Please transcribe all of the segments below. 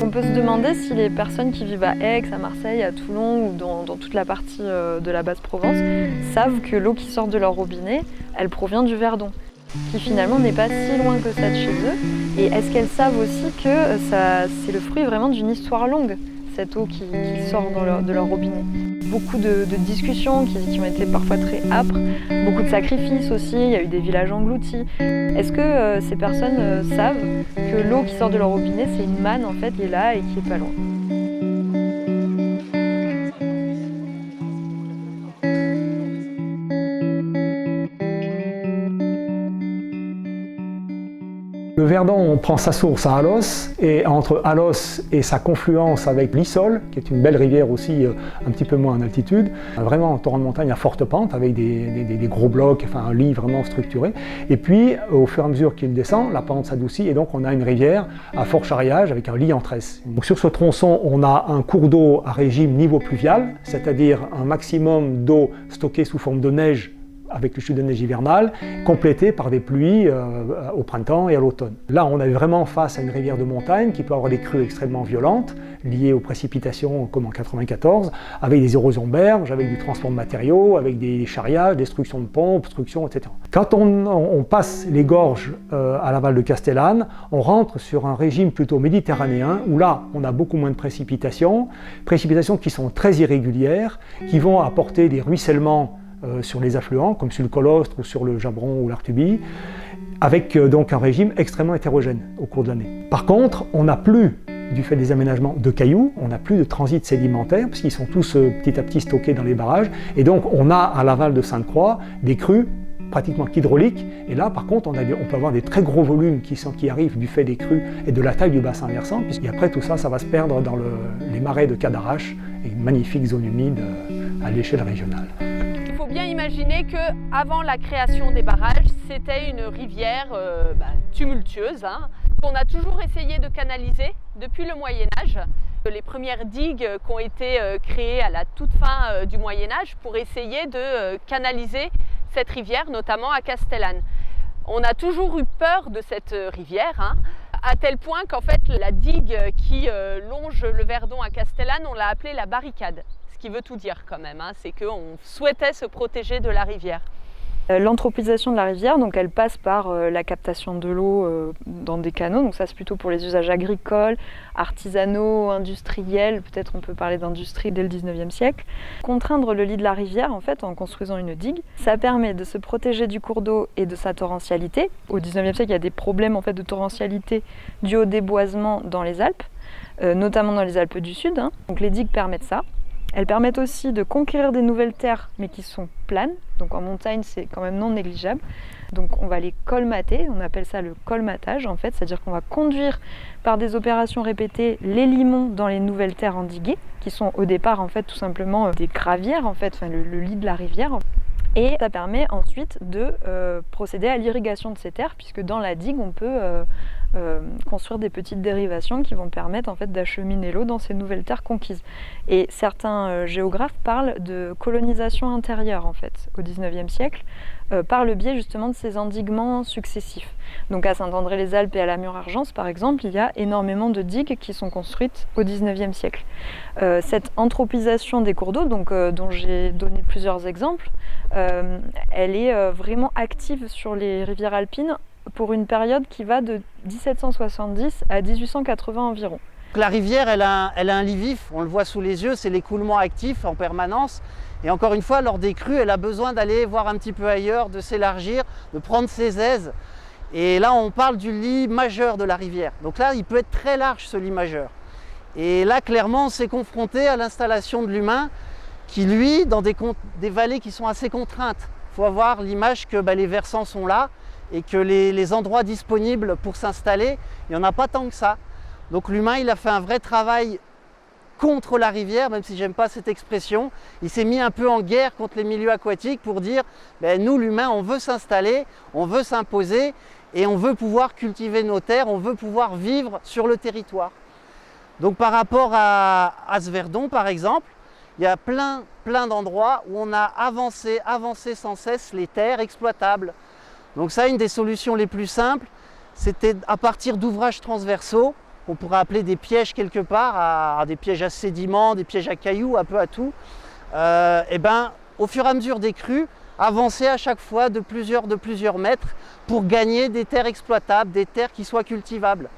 On peut se demander si les personnes qui vivent à Aix, à Marseille, à Toulon ou dans toute la partie de la Basse-Provence savent que l'eau qui sort de leur robinet, elle provient du Verdon, qui finalement n'est pas si loin que ça de chez eux. Et est-ce qu'elles savent aussi que c'est le fruit vraiment d'une histoire longue, cette eau qui sort de leur robinet? Beaucoup de discussions qui ont été parfois très âpres, beaucoup de sacrifices aussi, il y a eu des villages engloutis. Est-ce que ces personnes savent que l'eau qui sort de leur robinet, c'est une manne en fait qui est là et qui est pas loin? Le Verdon, on prend sa source à Alos, et entre Alos et sa confluence avec l'Issol, qui est une belle rivière aussi un petit peu moins en altitude, vraiment un torrent de montagne à forte pente, avec des gros blocs, enfin un lit vraiment structuré. Et puis, au fur et à mesure qu'il descend, la pente s'adoucit, et donc on a une rivière à fort charriage avec un lit en tresse. Donc sur ce tronçon, on a un cours d'eau à régime niveau pluvial, c'est-à-dire un maximum d'eau stockée sous forme de neige avec les chutes de neige hivernale, complétées par des pluies au printemps et à l'automne. Là, on est vraiment face à une rivière de montagne qui peut avoir des crues extrêmement violentes, liées aux précipitations comme en 94, avec des érosions berges, avec du transport de matériaux, avec des charriages, destruction de ponts, obstructions, etc. Quand on passe les gorges à l'aval de Castellane, on rentre sur un régime plutôt méditerranéen, où là, on a beaucoup moins de précipitations qui sont très irrégulières, qui vont apporter des ruissellements sur les affluents, comme sur le Colostre ou sur le Jabron ou l'Artuby, avec donc un régime extrêmement hétérogène au cours de l'année. Par contre, on n'a plus, du fait des aménagements de cailloux, on n'a plus de transit sédimentaire, parce qu'ils sont tous petit à petit stockés dans les barrages, et donc on a à l'aval de Sainte-Croix des crues pratiquement qu'hydrauliques, et là par contre on peut avoir des très gros volumes qui arrivent du fait des crues et de la taille du bassin versant, puisqu'après tout ça, ça va se perdre dans les marais de Cadarache, et une magnifique zone humide à l'échelle régionale. Il faut bien imaginer qu'avant la création des barrages, c'était une rivière tumultueuse, qu'on a toujours essayé de canaliser depuis le Moyen-Âge. Les premières digues qui ont été créées à la toute fin du Moyen-Âge pour essayer de canaliser cette rivière, notamment à Castellane. On a toujours eu peur de cette rivière, à tel point qu'en fait la digue qui longe le Verdon à Castellane, on l'a appelée la barricade. Ce qui veut tout dire quand même, c'est qu'on souhaitait se protéger de la rivière. L'anthropisation de la rivière, donc elle passe par la captation de l'eau dans des canaux, donc ça c'est plutôt pour les usages agricoles, artisanaux, industriels, peut-être on peut parler d'industrie dès le 19e siècle. Contraindre le lit de la rivière en fait en construisant une digue, ça permet de se protéger du cours d'eau et de sa torrentialité. Au 19e siècle, il y a des problèmes en fait de torrentialité dus au déboisement dans les Alpes, notamment dans les Alpes du Sud, donc les digues permettent ça. Elles permettent aussi de conquérir des nouvelles terres, mais qui sont planes. Donc en montagne, c'est quand même non négligeable. Donc on va les colmater, on appelle ça le colmatage en fait, c'est-à-dire qu'on va conduire par des opérations répétées les limons dans les nouvelles terres endiguées, qui sont au départ en fait tout simplement des gravières en fait, enfin le lit de la rivière. Et ça permet ensuite de procéder à l'irrigation de ces terres, puisque dans la digue, on peut construire des petites dérivations qui vont permettre en fait, d'acheminer l'eau dans ces nouvelles terres conquises. Et certains géographes parlent de colonisation intérieure en fait, au XIXe siècle, par le biais justement de ces endiguements successifs. Donc à Saint-André-les-Alpes et à la Mure-Argence par exemple, il y a énormément de digues qui sont construites au XIXe siècle. Cette anthropisation des cours d'eau, dont j'ai donné plusieurs exemples, elle est vraiment active sur les rivières alpines pour une période qui va de 1770 à 1880 environ. La rivière, elle a un lit vif, on le voit sous les yeux, c'est l'écoulement actif en permanence. Et encore une fois, lors des crues, elle a besoin d'aller voir un petit peu ailleurs, de s'élargir, de prendre ses aises. Et là, on parle du lit majeur de la rivière. Donc là, il peut être très large, ce lit majeur. Et là, clairement, on s'est confronté à l'installation de l'humain qui, lui, dans des vallées qui sont assez contraintes. Il faut avoir l'image que les versants sont là et que les endroits disponibles pour s'installer, il n'y en a pas tant que ça. Donc l'humain, il a fait un vrai travail contre la rivière, même si j'aime pas cette expression. Il s'est mis un peu en guerre contre les milieux aquatiques pour dire nous, l'humain, on veut s'installer, on veut s'imposer et on veut pouvoir cultiver nos terres, on veut pouvoir vivre sur le territoire. Donc par rapport à ce Verdon, par exemple, il y a plein d'endroits où on a avancé sans cesse les terres exploitables. Donc ça, une des solutions les plus simples, c'était à partir d'ouvrages transversaux, qu'on pourrait appeler des pièges quelque part, à des pièges à sédiments, des pièges à cailloux, un peu à tout, et ben, au fur et à mesure des crues, avancer à chaque fois de plusieurs mètres pour gagner des terres exploitables, des terres qui soient cultivables.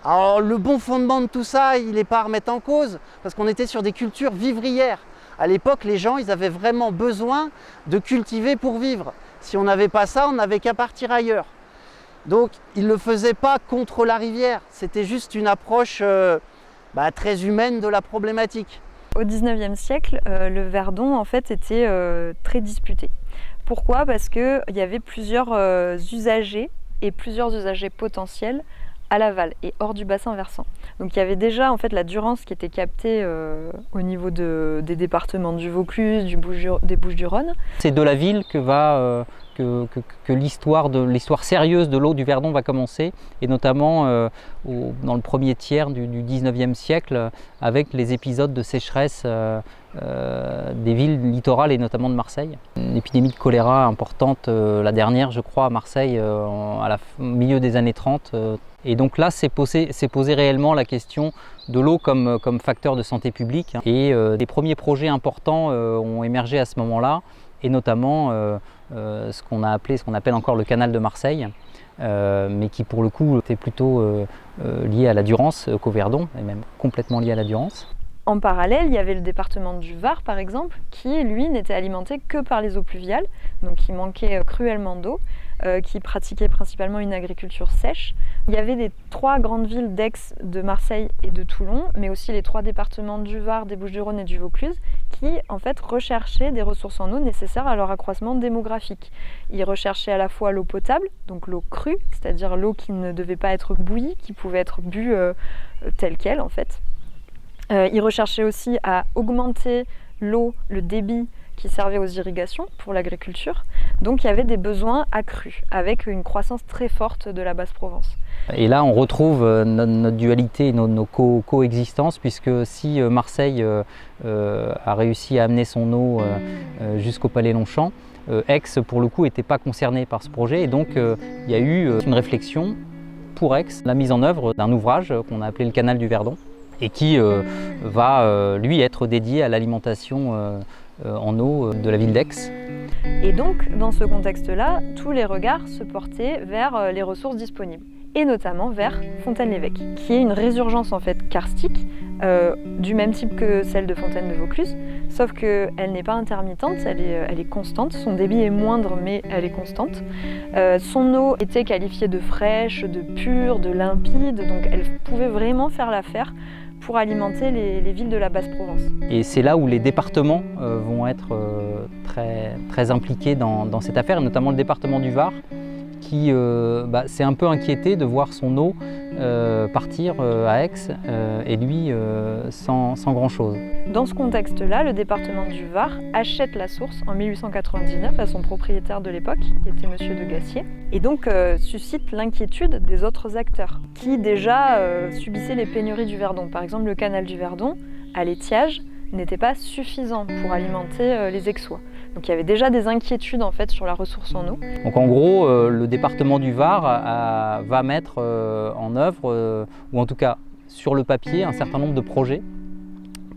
Alors le bon fondement de tout ça, il n'est pas à remettre en cause, parce qu'on était sur des cultures vivrières. À l'époque, les gens, ils avaient vraiment besoin de cultiver pour vivre. Si on n'avait pas ça, on n'avait qu'à partir ailleurs. Donc ils ne le faisaient pas contre la rivière, c'était juste une approche très humaine de la problématique. Au XIXe siècle, le Verdon en fait était très disputé. Pourquoi? Parce qu'il y avait plusieurs usagers et plusieurs usagers potentiels à l'aval et hors du bassin versant. Donc il y avait déjà en fait la Durance qui était captée au niveau des départements du Vaucluse, des Bouches-du-Rhône. C'est de la ville que l'histoire sérieuse de l'eau du Verdon va commencer, et notamment dans le premier tiers du XIXe siècle, avec les épisodes de sécheresse des villes littorales et notamment de Marseille. Une épidémie de choléra importante, la dernière je crois à Marseille au milieu des années 30. Et donc là, c'est posé réellement la question de l'eau comme facteur de santé publique. Et des premiers projets importants ont émergé à ce moment-là, et notamment ce qu'on appelle encore le canal de Marseille, mais qui pour le coup était plutôt lié à la Durance qu'au Verdon, et même complètement lié à la Durance. En parallèle, il y avait le département du Var, par exemple, qui, lui, n'était alimenté que par les eaux pluviales, donc qui manquait cruellement d'eau, qui pratiquait principalement une agriculture sèche. Il y avait les 3 grandes villes d'Aix, de Marseille et de Toulon, mais aussi les 3 départements du Var, des Bouches-du-Rhône et du Vaucluse, qui, en fait, recherchaient des ressources en eau nécessaires à leur accroissement démographique. Ils recherchaient à la fois l'eau potable, donc l'eau crue, c'est-à-dire l'eau qui ne devait pas être bouillie, qui pouvait être bue telle qu'elle, en fait. Ils recherchaient aussi à augmenter l'eau, le débit qui servait aux irrigations pour l'agriculture. Donc il y avait des besoins accrus, avec une croissance très forte de la Basse-Provence. Et là on retrouve notre dualité, nos coexistences, puisque si Marseille a réussi à amener son eau jusqu'au Palais Longchamp, Aix pour le coup n'était pas concerné par ce projet, et donc il y a eu une réflexion pour Aix, la mise en œuvre d'un ouvrage qu'on a appelé le canal du Verdon, et qui va lui être dédié à l'alimentation en eau de la ville d'Aix. Et donc, dans ce contexte-là, tous les regards se portaient vers les ressources disponibles, et notamment vers Fontaine-l'Évêque, qui est une résurgence en fait karstique, du même type que celle de Fontaine de Vaucluse, sauf qu'elle n'est pas intermittente, elle est constante, son débit est moindre mais elle est constante. Son eau était qualifiée de fraîche, de pure, de limpide, donc elle pouvait vraiment faire l'affaire pour alimenter les villes de la Basse-Provence. Et c'est là où les départements vont être très impliqués dans cette affaire, et notamment le département du Var, qui s'est un peu inquiété de voir son eau partir à Aix, et lui sans grand-chose. Dans ce contexte-là, le département du Var achète la source en 1899 à son propriétaire de l'époque, qui était Monsieur de Gassier, et donc suscite l'inquiétude des autres acteurs, qui déjà subissaient les pénuries du Verdon. Par exemple, le canal du Verdon, à l'étiage, n'était pas suffisant pour alimenter les Aixois. Donc il y avait déjà des inquiétudes en fait sur la ressource en eau. Donc en gros, le département du Var va mettre en œuvre, ou en tout cas sur le papier, un certain nombre de projets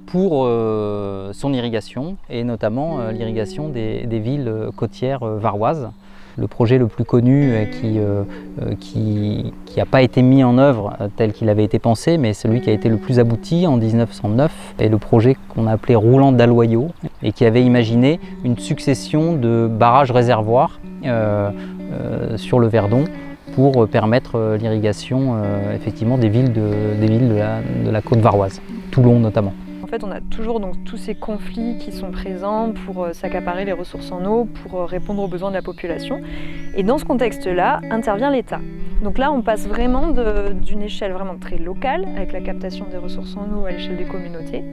pour son irrigation, et notamment l'irrigation des villes côtières varoises. Le projet le plus connu qui n'a pas été mis en œuvre tel qu'il avait été pensé, mais celui qui a été le plus abouti en 1909, est le projet qu'on a appelé Roulant d'Aloyau, et qui avait imaginé une succession de barrages-réservoirs sur le Verdon pour permettre l'irrigation effectivement des villes de la côte varoise, Toulon notamment. En fait, on a toujours donc tous ces conflits qui sont présents pour s'accaparer les ressources en eau, pour répondre aux besoins de la population. Et dans ce contexte-là, intervient l'État. Donc là, on passe vraiment d'une échelle vraiment très locale, avec la captation des ressources en eau à l'échelle des communautés,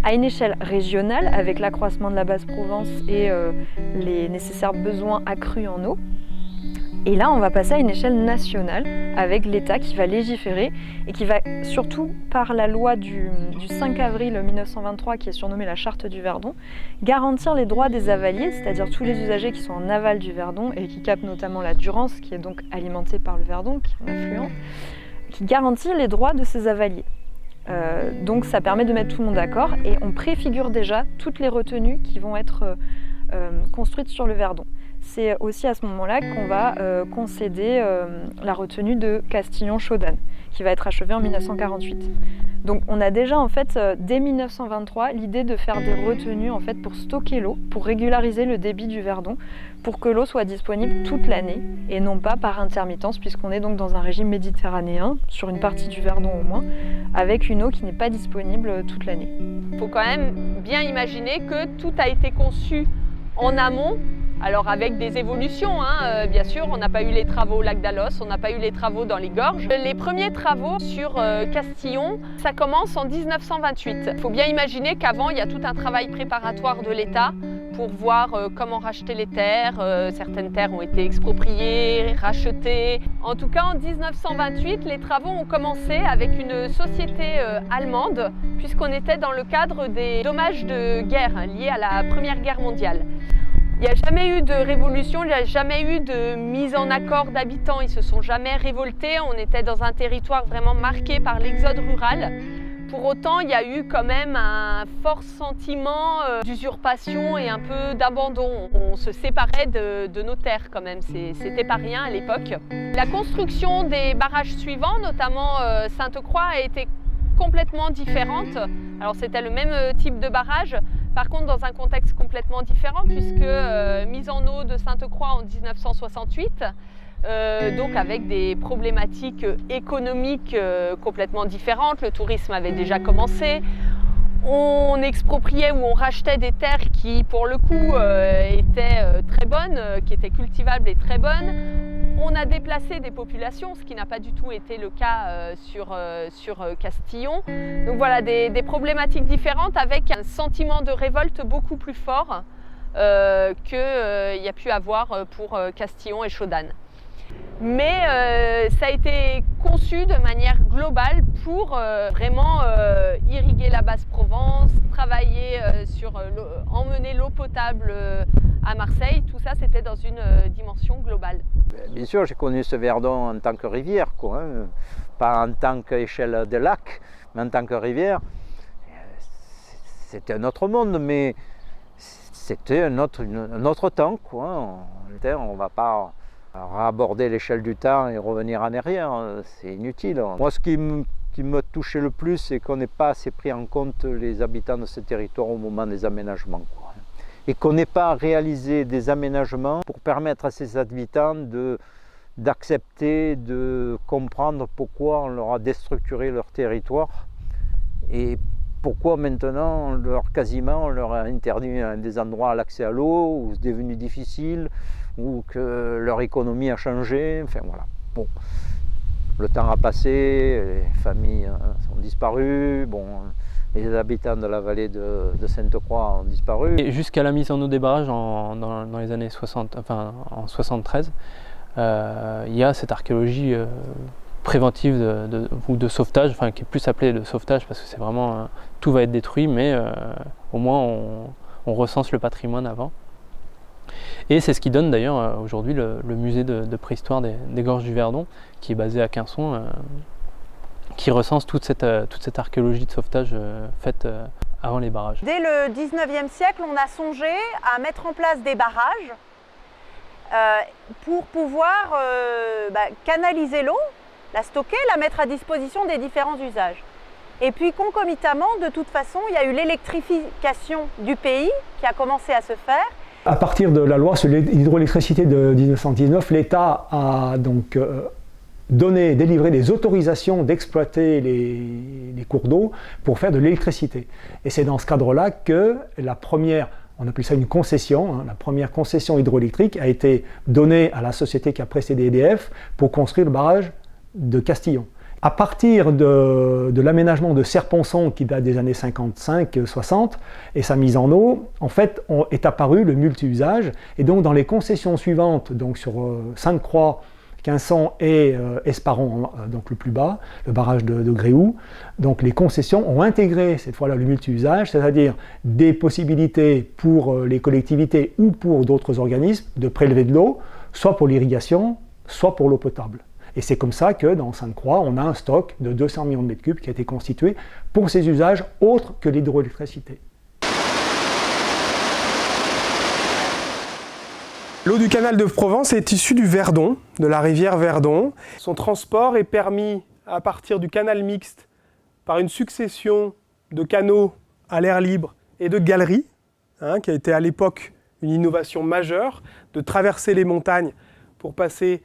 à une échelle régionale, avec l'accroissement de la Basse-Provence et les nécessaires besoins accrus en eau. Et là, on va passer à une échelle nationale avec l'État qui va légiférer et qui va surtout, par la loi du 5 avril 1923, qui est surnommée la Charte du Verdon, garantir les droits des avaliers, c'est-à-dire tous les usagers qui sont en aval du Verdon et qui captent notamment la Durance, qui est donc alimentée par le Verdon, qui est un affluent, qui garantit les droits de ces avaliers. Donc ça permet de mettre tout le monde d'accord et on préfigure déjà toutes les retenues qui vont être construites sur le Verdon. C'est aussi à ce moment-là qu'on va concéder la retenue de Castillon-Chaudanne, qui va être achevée en 1948. Donc on a déjà en fait dès 1923 l'idée de faire des retenues en fait pour stocker l'eau, pour régulariser le débit du Verdon, pour que l'eau soit disponible toute l'année et non pas par intermittence, puisqu'on est donc dans un régime méditerranéen, sur une partie du Verdon au moins, avec une eau qui n'est pas disponible toute l'année. Il faut quand même bien imaginer que tout a été conçu en amont. Alors avec des évolutions, bien sûr, on n'a pas eu les travaux au lac d'Alos, on n'a pas eu les travaux dans les gorges. Les premiers travaux sur Castillon, ça commence en 1928. Il faut bien imaginer qu'avant, il y a tout un travail préparatoire de l'État pour voir comment racheter les terres. Certaines terres ont été expropriées, rachetées. En tout cas, en 1928, les travaux ont commencé avec une société allemande, puisqu'on était dans le cadre des dommages de guerre liés à la Première Guerre mondiale. Il n'y a jamais eu de révolution, il n'y a jamais eu de mise en accord d'habitants, ils ne se sont jamais révoltés, on était dans un territoire vraiment marqué par l'exode rural. Pour autant, il y a eu quand même un fort sentiment d'usurpation et un peu d'abandon. On se séparait de nos terres quand même, c'était pas rien à l'époque. La construction des barrages suivants, notamment Sainte-Croix, a été complètement différente. Alors c'était le même type de barrage, par contre dans un contexte complètement différent, puisque mise en eau de Sainte-Croix en 1968, donc avec des problématiques économiques complètement différentes. Le tourisme avait déjà commencé. On expropriait ou on rachetait des terres qui, pour le coup, étaient très bonnes, qui étaient cultivables et très bonnes. On a déplacé des populations, ce qui n'a pas du tout été le cas sur Castillon. Donc voilà, des problématiques différentes avec un sentiment de révolte beaucoup plus fort qu'il y a pu avoir pour Castillon et Chaudanne. Mais ça a été conçu de manière globale pour vraiment irriguer la Basse-Provence, travailler sur emmener l'eau potable à Marseille. Tout ça, c'était dans une dimension globale. Bien sûr, j'ai connu ce Verdon en tant que rivière, pas en tant qu'échelle de lac, mais en tant que rivière. C'était un autre monde, mais c'était un autre temps. On ne va pas aborder l'échelle du temps et revenir en arrière, c'est inutile. Moi, ce qui me touchait le plus, c'est qu'on n'ait pas assez pris en compte les habitants de ce territoire au moment des aménagements. Et qu'on n'ait pas réalisé des aménagements pour permettre à ces habitants d'accepter, de comprendre pourquoi on leur a déstructuré leur territoire et pourquoi maintenant on leur a interdit des endroits à l'accès à l'eau, où c'est devenu difficile, ou que leur économie a changé. Enfin voilà. Bon, le temps a passé, les familles sont disparues. Bon, les habitants de la vallée de Sainte-Croix ont disparu. Et jusqu'à la mise en eau des barrages dans les années 60, enfin en 73, il y a cette archéologie préventive ou de sauvetage, enfin qui est plus appelée de sauvetage parce que c'est vraiment tout va être détruit, mais au moins on recense le patrimoine avant. Et c'est ce qui donne d'ailleurs aujourd'hui le musée de préhistoire des gorges du Verdon, qui est basé à Quinçon, qui recense toute cette archéologie de sauvetage faite avant les barrages. Dès le 19e siècle, on a songé à mettre en place des barrages pour pouvoir canaliser l'eau, la stocker, la mettre à disposition des différents usages. Et puis concomitamment, de toute façon, il y a eu l'électrification du pays qui a commencé à se faire. À partir de la loi sur l'hydroélectricité de 1919, l'État a donc délivré des autorisations d'exploiter les cours d'eau pour faire de l'électricité. Et c'est dans ce cadre-là que la première, on appelle ça une concession, la première concession hydroélectrique a été donnée à la société qui a précédé EDF pour construire le barrage de Castillon. À partir de l'aménagement de Serponçon qui date des années 55-60 et sa mise en eau, en fait, est apparu le multi-usage. Et donc dans les concessions suivantes, donc sur Sainte-Croix, Quinçon et Esparon, donc le plus bas, le barrage de Gréoux, donc les concessions ont intégré cette fois-là le multi-usage, c'est-à-dire des possibilités pour les collectivités ou pour d'autres organismes de prélever de l'eau, soit pour l'irrigation, soit pour l'eau potable. Et c'est comme ça que dans Sainte-Croix, on a un stock de 200 millions de mètres cubes qui a été constitué pour ces usages autres que l'hydroélectricité. L'eau du canal de Provence est issue du Verdon, de la rivière Verdon. Son transport est permis à partir du canal mixte par une succession de canaux à l'air libre et de galeries, qui a été à l'époque une innovation majeure, de traverser les montagnes pour passer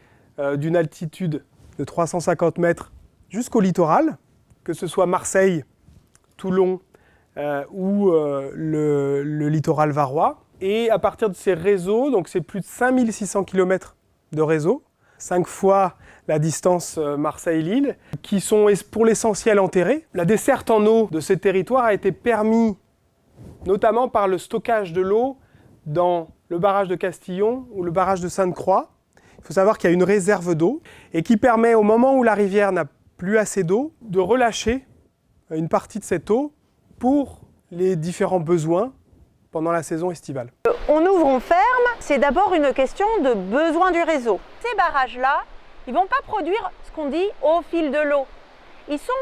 d'une altitude de 350 mètres jusqu'au littoral, que ce soit Marseille, Toulon ou le littoral varois. Et à partir de ces réseaux, donc c'est plus de 5600 km de réseau, 5 fois la distance Marseille-Lille, qui sont pour l'essentiel enterrés. La desserte en eau de ces territoires a été permise notamment par le stockage de l'eau dans le barrage de Castillon ou le barrage de Sainte-Croix. Il faut savoir qu'il y a une réserve d'eau et qui permet, au moment où la rivière n'a plus assez d'eau, de relâcher une partie de cette eau pour les différents besoins pendant la saison estivale. On ouvre, on ferme, c'est d'abord une question de besoin du réseau. Ces barrages-là, ils ne vont pas produire ce qu'on dit au fil de l'eau. Ils sont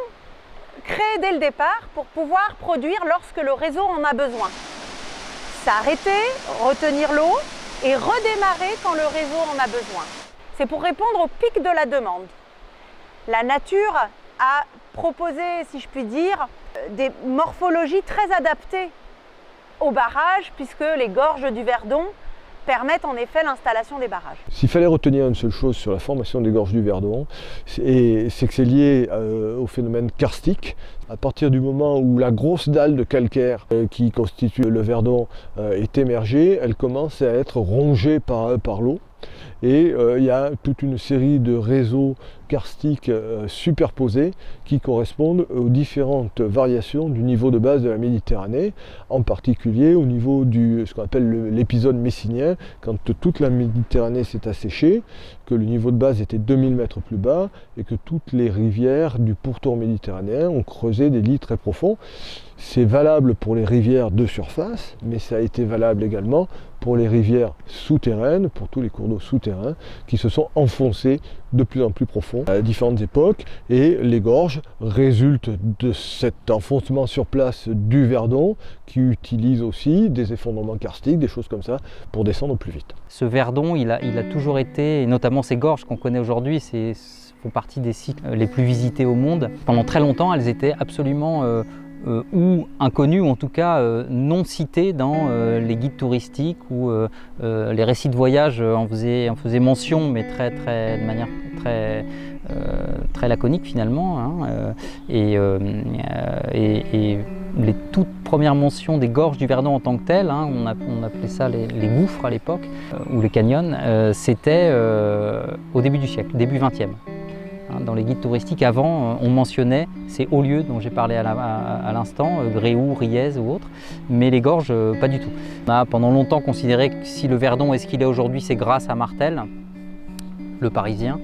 créés dès le départ pour pouvoir produire lorsque le réseau en a besoin. S'arrêter, retenir l'eau et redémarrer quand le réseau en a besoin. C'est pour répondre au pic de la demande. La nature a proposé, si je puis dire, des morphologies très adaptées au barrage, puisque les gorges du Verdon permettent en effet l'installation des barrages. S'il fallait retenir une seule chose sur la formation des gorges du Verdon, c'est que c'est lié au phénomène karstique. À partir du moment où la grosse dalle de calcaire qui constitue le Verdon est émergée, elle commence à être rongée par l'eau. Et il y a toute une série de réseaux karstiques superposés qui correspondent aux différentes variations du niveau de base de la Méditerranée, en particulier au niveau de ce qu'on appelle l'épisode messinien, quand toute la Méditerranée s'est asséchée, que le niveau de base était 2000 mètres plus bas et que toutes les rivières du pourtour méditerranéen ont creusé des lits très profonds. C'est valable pour les rivières de surface, mais ça a été valable également pour les rivières souterraines, pour tous les cours d'eau souterrains qui se sont enfoncés de plus en plus profond à différentes époques. Et les gorges résultent de cet enfoncement sur place du Verdon qui utilise aussi des effondrements karstiques, des choses comme ça, pour descendre plus vite. Ce Verdon, il a toujours été, et notamment ces gorges qu'on connaît aujourd'hui, font partie des sites les plus visités au monde. Pendant très longtemps, elles étaient absolument ou inconnues, ou en tout cas non citées dans les guides touristiques ou les récits de voyage en faisaient mention, mais de manière très laconique finalement. Et les toutes premières mentions des gorges du Verdon en tant que telles, on appelait ça les gouffres à l'époque, ou les canyons, c'était au début du siècle, début 20e. Dans les guides touristiques, avant, on mentionnait ces hauts lieux dont j'ai parlé à l'instant, Gréoux, Riez ou autres, mais les gorges, pas du tout. On a pendant longtemps considéré que si le Verdon est ce qu'il est aujourd'hui, c'est grâce à Martel, le Parisien.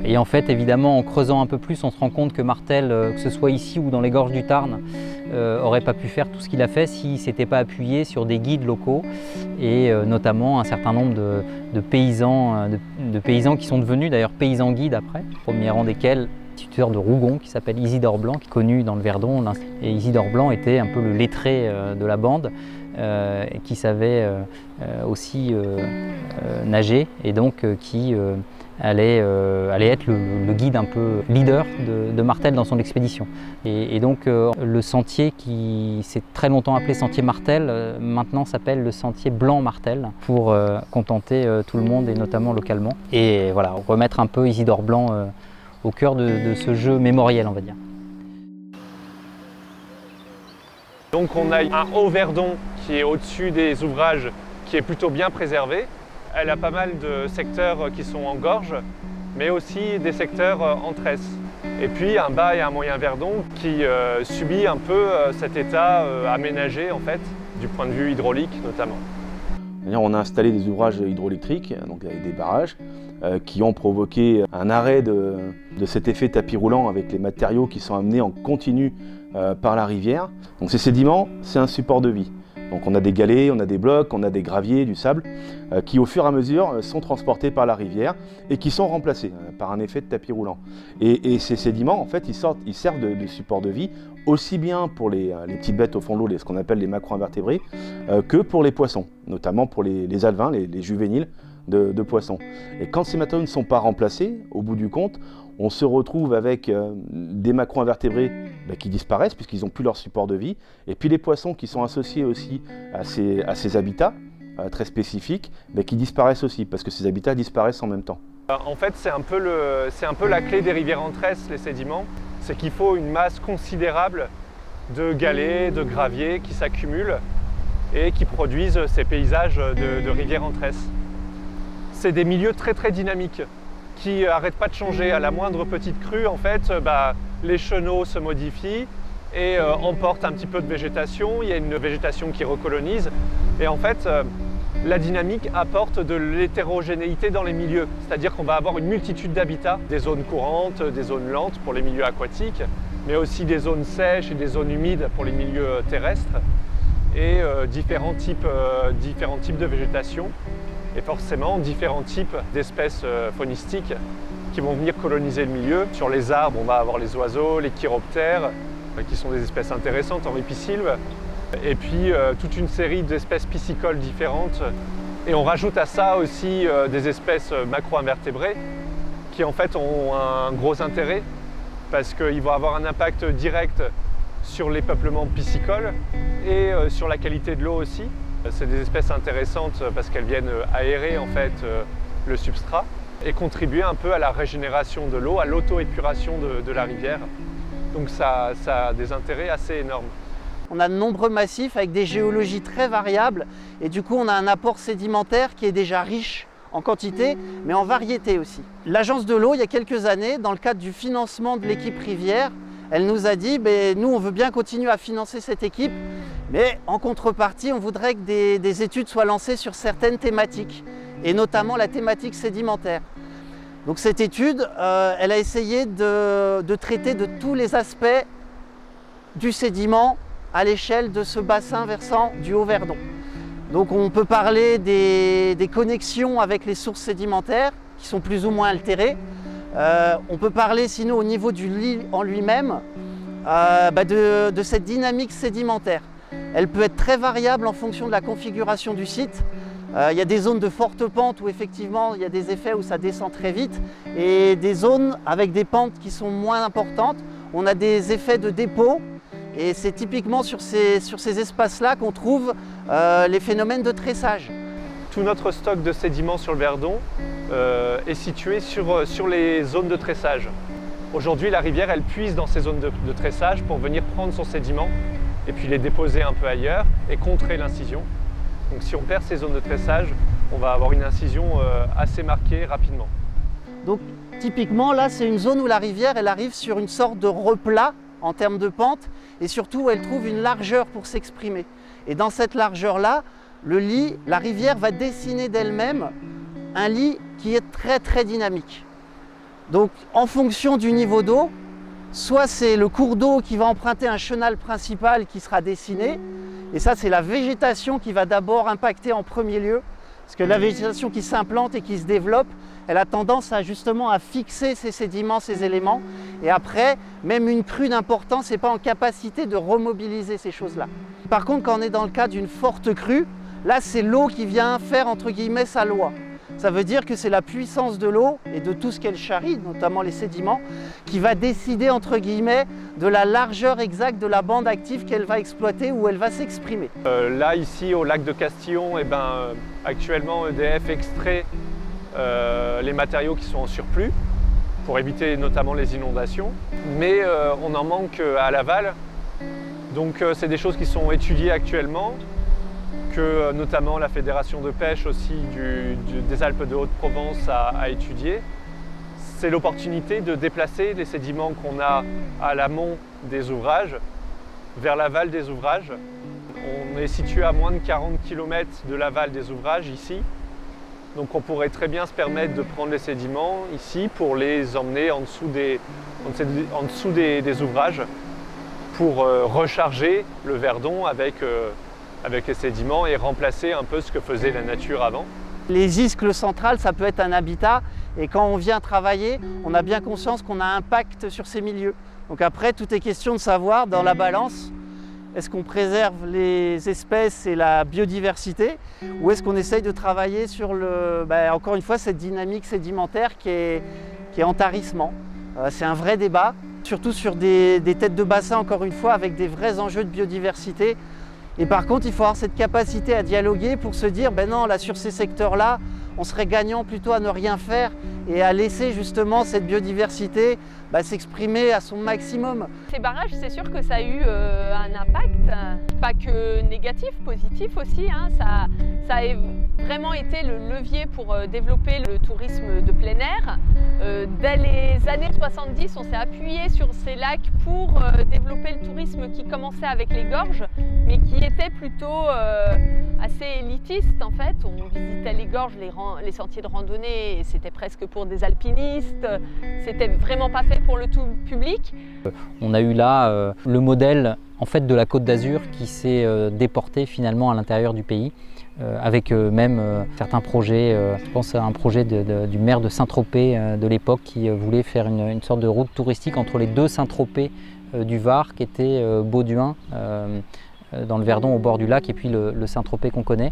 Et en fait, évidemment, en creusant un peu plus, on se rend compte que Martel, que ce soit ici ou dans les gorges du Tarn, n'aurait pas pu faire tout ce qu'il a fait s'il ne s'était pas appuyé sur des guides locaux et notamment un certain nombre de paysans qui sont devenus d'ailleurs paysans guides après, au premier rang desquels instituteur de Rougon qui s'appelle Isidore Blanc, qui est connu dans le Verdon. Et Isidore Blanc était un peu le lettré de la bande, et qui savait aussi nager et donc qui allait être le guide un peu leader de Martel dans son expédition. Et donc le sentier qui s'est très longtemps appelé sentier Martel, maintenant s'appelle le sentier Blanc-Martel pour contenter tout le monde et notamment localement. Et voilà, remettre un peu Isidore Blanc au cœur de ce jeu mémoriel, on va dire. Donc on a un haut Verdon qui est au-dessus des ouvrages, qui est plutôt bien préservé. Elle a pas mal de secteurs qui sont en gorge, mais aussi des secteurs en tresse. Et puis un bas et un moyen Verdon qui subit un peu cet état aménagé en fait, du point de vue hydraulique notamment. On a installé des ouvrages hydroélectriques, donc avec des barrages, qui ont provoqué un arrêt de cet effet tapis roulant avec les matériaux qui sont amenés en continu par la rivière. Donc ces sédiments, c'est un support de vie. Donc on a des galets, on a des blocs, on a des graviers, du sable, qui au fur et à mesure sont transportés par la rivière et qui sont remplacés par un effet de tapis roulant. Et ces sédiments, en fait, ils servent de support de vie aussi bien pour les petites bêtes au fond de l'eau, ce qu'on appelle les macro-invertébrés, que pour les poissons, notamment pour les alevins, les juvéniles de poissons. Et quand ces matériaux ne sont pas remplacés, au bout du compte, on se retrouve avec des macro-invertébrés qui disparaissent puisqu'ils n'ont plus leur support de vie, et puis les poissons qui sont associés aussi à ces habitats très spécifiques qui disparaissent aussi parce que ces habitats disparaissent en même temps. En fait, c'est un peu la clé des rivières en tresse, les sédiments, c'est qu'il faut une masse considérable de galets, de graviers qui s'accumulent et qui produisent ces paysages de rivières en tresse. C'est des milieux très très dynamiques qui n'arrêtent pas de changer. À la moindre petite crue, en fait, les chenaux se modifient et emportent un petit peu de végétation. Il y a une végétation qui recolonise. Et en fait, la dynamique apporte de l'hétérogénéité dans les milieux. C'est-à-dire qu'on va avoir une multitude d'habitats, des zones courantes, des zones lentes pour les milieux aquatiques, mais aussi des zones sèches et des zones humides pour les milieux terrestres, et différents types de végétation. Et forcément différents types d'espèces faunistiques qui vont venir coloniser le milieu. Sur les arbres, on va avoir les oiseaux, les chiroptères, qui sont des espèces intéressantes en ripisylve, et puis toute une série d'espèces piscicoles différentes. Et on rajoute à ça aussi des espèces macro-invertébrées qui en fait ont un gros intérêt parce qu'ils vont avoir un impact direct sur les peuplements piscicoles et sur la qualité de l'eau aussi. C'est des espèces intéressantes parce qu'elles viennent aérer en fait le substrat et contribuer un peu à la régénération de l'eau, à l'auto-épuration de la rivière. Donc ça a des intérêts assez énormes. On a de nombreux massifs avec des géologies très variables et du coup on a un apport sédimentaire qui est déjà riche en quantité mais en variété aussi. L'Agence de l'eau, il y a quelques années, dans le cadre du financement de l'équipe rivière, elle nous a dit nous on veut bien continuer à financer cette équipe, mais en contrepartie on voudrait que des études soient lancées sur certaines thématiques et notamment la thématique sédimentaire. Donc cette étude, elle a essayé de traiter de tous les aspects du sédiment à l'échelle de ce bassin versant du Haut-Verdon. Donc on peut parler des connexions avec les sources sédimentaires qui sont plus ou moins altérées. On peut parler sinon au niveau du lit en lui-même de cette dynamique sédimentaire. Elle peut être très variable en fonction de la configuration du site. Il y a des zones de forte pente où effectivement il y a des effets où ça descend très vite et des zones avec des pentes qui sont moins importantes. On a des effets de dépôt et c'est typiquement sur ces espaces-là qu'on trouve les phénomènes de tressage. Tout notre stock de sédiments sur le Verdon est situé sur les zones de tressage. Aujourd'hui, la rivière, elle puise dans ces zones de tressage pour venir prendre son sédiment et puis les déposer un peu ailleurs et contrer l'incision. Donc si on perd ces zones de tressage, on va avoir une incision assez marquée rapidement. Donc typiquement, là, c'est une zone où la rivière, elle arrive sur une sorte de replat en termes de pente et surtout, elle trouve une largeur pour s'exprimer. Et dans cette largeur-là, le lit, la rivière va dessiner d'elle-même un lit qui est très très dynamique. Donc en fonction du niveau d'eau, soit c'est le cours d'eau qui va emprunter un chenal principal qui sera dessiné, et ça c'est la végétation qui va d'abord impacter en premier lieu, parce que la végétation qui s'implante et qui se développe, elle a tendance justement à fixer ces sédiments, ces éléments, et après, même une crue d'importance n'est pas en capacité de remobiliser ces choses-là. Par contre, quand on est dans le cas d'une forte crue, là c'est l'eau qui vient faire entre guillemets sa loi. Ça veut dire que c'est la puissance de l'eau et de tout ce qu'elle charrie, notamment les sédiments, qui va décider entre guillemets de la largeur exacte de la bande active qu'elle va exploiter ou elle va s'exprimer. Là ici au lac de Castillon, actuellement EDF extrait les matériaux qui sont en surplus pour éviter notamment les inondations, mais on en manque à l'aval. Donc c'est des choses qui sont étudiées actuellement, que notamment la Fédération de pêche aussi des Alpes de Haute-Provence a étudié. C'est l'opportunité de déplacer les sédiments qu'on a à l'amont des ouvrages vers l'aval des ouvrages. On est situé à moins de 40 km de l'aval des ouvrages ici. Donc on pourrait très bien se permettre de prendre les sédiments ici pour les emmener en dessous des ouvrages pour recharger le Verdon avec avec les sédiments et remplacer un peu ce que faisait la nature avant. Les iscles centrales, ça peut être un habitat, et quand on vient travailler, on a bien conscience qu'on a un impact sur ces milieux. Donc après, tout est question de savoir, dans la balance, est-ce qu'on préserve les espèces et la biodiversité, ou est-ce qu'on essaye de travailler sur, encore une fois, cette dynamique sédimentaire qui est en tarissement. C'est un vrai débat, surtout sur des têtes de bassin, encore une fois, avec des vrais enjeux de biodiversité. Et par contre, il faut avoir cette capacité à dialoguer pour se dire, ben non, là, sur ces secteurs-là, on serait gagnant plutôt à ne rien faire et à laisser justement cette biodiversité s'exprimer à son maximum. Ces barrages, c'est sûr que ça a eu un impact, pas que négatif, positif aussi. Ça a vraiment été le levier pour développer le tourisme de plein air. Dès les années 70, on s'est appuyé sur ces lacs pour développer le tourisme qui commençait avec les gorges, mais qui était plutôt assez élitiste en fait. On visitait les gorges, les sentiers de randonnée, c'était presque pour des alpinistes, c'était vraiment pas fait pour le tout public. On a eu là le modèle en fait de la Côte d'Azur qui s'est déporté finalement à l'intérieur du pays. Avec même certains projets, je pense à un projet du maire de Saint-Tropez de l'époque qui voulait faire une sorte de route touristique entre les deux Saint-Tropez du Var qui était Bauduin dans le Verdon au bord du lac et puis le Saint-Tropez qu'on connaît,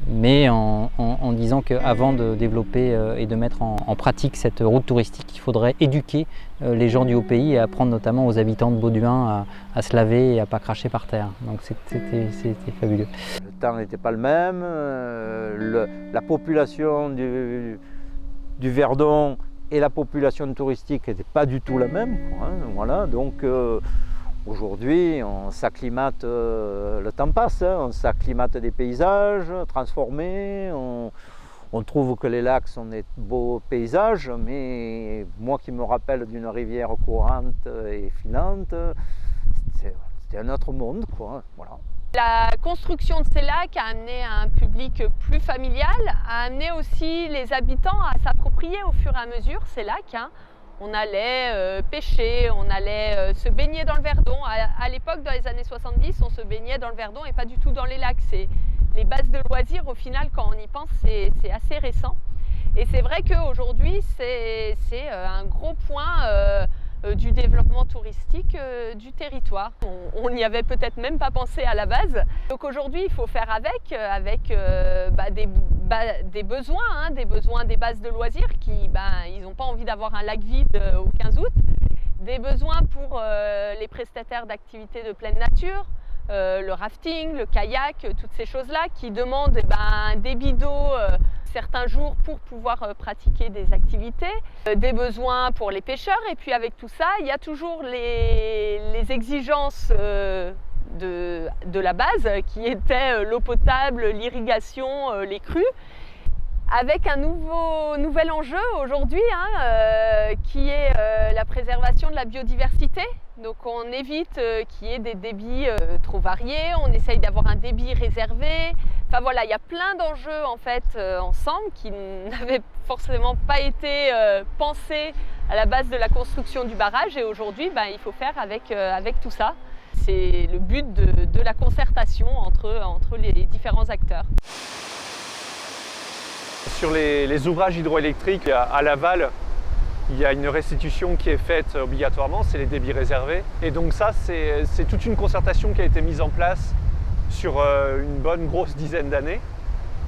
mais en disant qu'avant de développer et de mettre en pratique cette route touristique, il faudrait éduquer les gens du haut pays et apprendre notamment aux habitants de Bauduin à se laver et à ne pas cracher par terre. Donc c'était fabuleux. Le temps n'était pas le même, la population du Verdon et la population touristique n'étaient pas du tout la même. Voilà, donc aujourd'hui, on s'acclimate, le temps passe, on s'acclimate des paysages transformés, on trouve que les lacs sont des beaux paysages, mais moi qui me rappelle d'une rivière courante et filante, c'était un autre monde, quoi. Voilà. La construction de ces lacs a amené un public plus familial, a amené aussi les habitants à s'approprier au fur et à mesure ces lacs. On allait pêcher, on allait se baigner dans le Verdon. À l'époque, dans les années 70, on se baignait dans le Verdon et pas du tout dans les lacs. Les bases de loisirs, au final, quand on y pense, c'est assez récent. Et c'est vrai qu'aujourd'hui, c'est un gros point du développement touristique du territoire. On n'y avait peut-être même pas pensé à la base. Donc aujourd'hui, il faut faire avec des besoins, des bases de loisirs qui, ils n'ont pas envie d'avoir un lac vide au 15 août. Des besoins pour les prestataires d'activités de pleine nature, le rafting, le kayak, toutes ces choses-là qui demandent un débit d'eau certains jours pour pouvoir pratiquer des activités, des besoins pour les pêcheurs, et puis avec tout ça, il y a toujours les exigences de la base qui étaient l'eau potable, l'irrigation, les crues, avec un nouvel enjeu aujourd'hui qui est la préservation de la biodiversité. Donc on évite qu'il y ait des débits trop variés, on essaye d'avoir un débit réservé. Enfin voilà, il y a plein d'enjeux en fait ensemble qui n'avaient forcément pas été pensés à la base de la construction du barrage, et aujourd'hui il faut faire avec tout ça. C'est le but de la concertation entre les différents acteurs. Sur les ouvrages hydroélectriques à l'aval, il y a une restitution qui est faite obligatoirement, c'est les débits réservés. Et donc ça, c'est toute une concertation qui a été mise en place sur une bonne grosse dizaine d'années.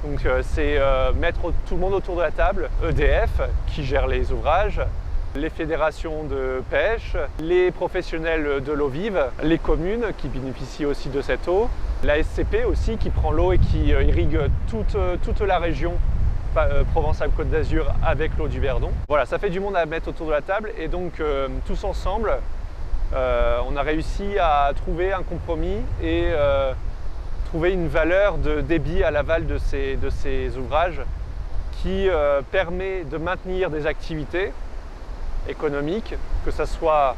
Donc c'est mettre tout le monde autour de la table, EDF qui gère les ouvrages, les fédérations de pêche, les professionnels de l'eau vive, les communes qui bénéficient aussi de cette eau, la SCP aussi qui prend l'eau et qui irrigue toute la région Provence-Alpes-Côte d'Azur avec l'eau du Verdon. Voilà, ça fait du monde à mettre autour de la table, et donc tous ensemble, on a réussi à trouver un compromis et trouver une valeur de débit à l'aval de ces ouvrages qui permet de maintenir des activités économiques, que ce soit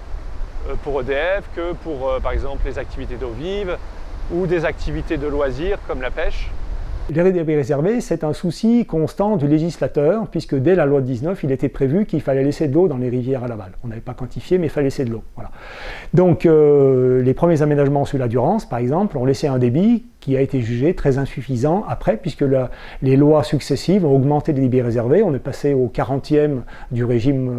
pour EDF, que pour par exemple les activités d'eau vive ou des activités de loisirs comme la pêche. Les débits réservés, c'est un souci constant du législateur, puisque dès la loi de 19, il était prévu qu'il fallait laisser de l'eau dans les rivières à l'aval. On n'avait pas quantifié, mais il fallait laisser de l'eau. Voilà. Donc les premiers aménagements sur la Durance, par exemple, ont laissé un débit qui a été jugé très insuffisant après, puisque les lois successives ont augmenté les débits réservés. On est passé au 40e du régime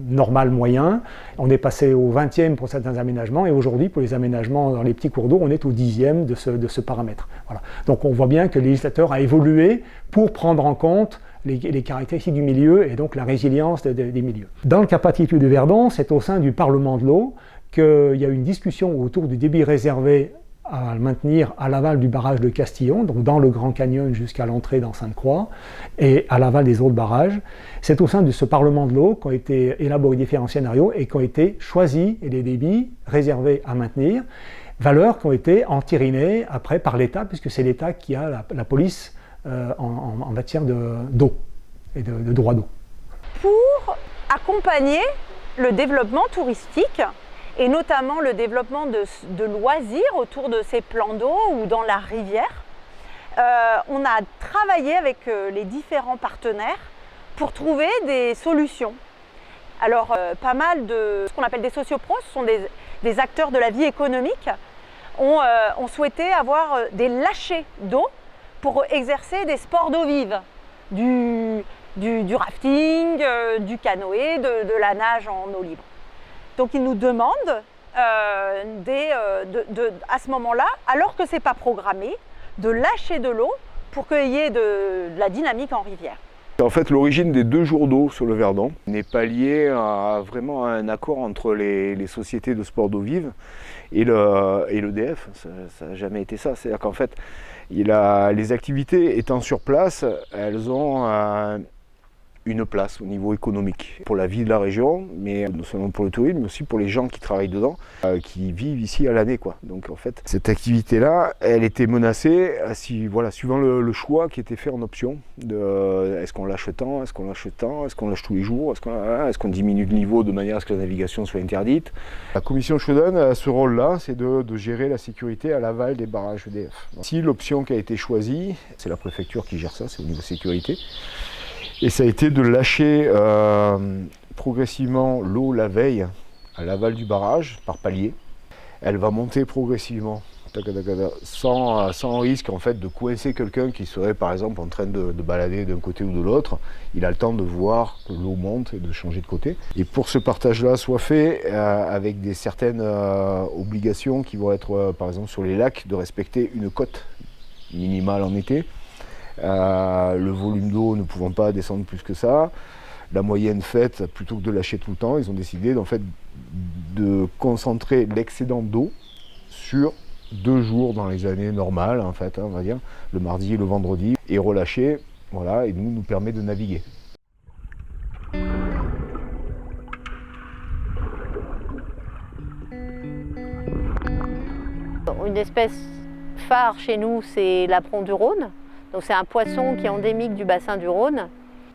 normal moyen, on est passé au 20e pour certains aménagements, et aujourd'hui, pour les aménagements dans les petits cours d'eau, on est au 10e de ce paramètre. Voilà. Donc on voit bien que le législateur a évolué pour prendre en compte les caractéristiques du milieu et donc la résilience des milieux. Dans le cas particulier du Verdon, c'est au sein du Parlement de l'eau qu'il y a eu une discussion autour du débit réservé à maintenir à l'aval du barrage de Castillon, donc dans le Grand Canyon jusqu'à l'entrée dans Sainte-Croix, et à l'aval des autres barrages. C'est au sein de ce Parlement de l'eau qu'ont été élaborés différents scénarios et qu'ont été choisis les débits réservés à maintenir, valeurs qui ont été entérinées après par l'État, puisque c'est l'État qui a la police en matière d'eau et de droit d'eau. Pour accompagner le développement touristique, et notamment le développement de loisirs autour de ces plans d'eau ou dans la rivière. On a travaillé avec les différents partenaires pour trouver des solutions. Alors, pas mal de ce qu'on appelle des sociopros, ce sont des acteurs de la vie économique, ont souhaité avoir des lâchers d'eau pour exercer des sports d'eau vive, du rafting, du canoë, de la nage en eau libre. Donc ils nous demandent à ce moment-là, alors que ce n'est pas programmé, de lâcher de l'eau pour qu'il y ait de la dynamique en rivière. En fait, l'origine des 2 jours d'eau sur le Verdon n'est pas liée vraiment à un accord entre les sociétés de sport d'eau vive et l'EDF. Ça n'a jamais été ça. C'est-à-dire qu'en fait, les activités étant sur place, elles ont une place au niveau économique pour la vie de la région, mais non seulement pour le tourisme, mais aussi pour les gens qui travaillent dedans, qui vivent ici à l'année, quoi. Donc en fait, cette activité-là, elle était menacée suivant le choix qui était fait en option. Est-ce qu'on lâche tant, est-ce qu'on lâche tant, est-ce qu'on lâche tous les jours, est-ce qu'on diminue le niveau de manière à ce que la navigation soit interdite. La commission Chaudonne a ce rôle-là, c'est de gérer la sécurité à l'aval des barrages EDF. Si l'option qui a été choisie, c'est la préfecture qui gère ça, c'est au niveau sécurité. Et ça a été de lâcher progressivement l'eau la veille à l'aval du barrage par palier. Elle va monter progressivement, sans risque en fait de coincer quelqu'un qui serait par exemple en train de balader d'un côté ou de l'autre. Il a le temps de voir que l'eau monte et de changer de côté. Et pour que ce partage-là soit fait avec certaines obligations qui vont être par exemple sur les lacs, de respecter une cote minimale en été. Le volume d'eau ne pouvant pas descendre plus que ça, la moyenne faite, plutôt que de lâcher tout le temps, ils ont décidé en fait, de concentrer l'excédent d'eau sur 2 jours dans les années normales, en fait, on va dire, le mardi et le vendredi, et relâcher, voilà, et nous permet de naviguer. Une espèce phare chez nous, c'est l'apron du Rhône. Donc c'est un poisson qui est endémique du bassin du Rhône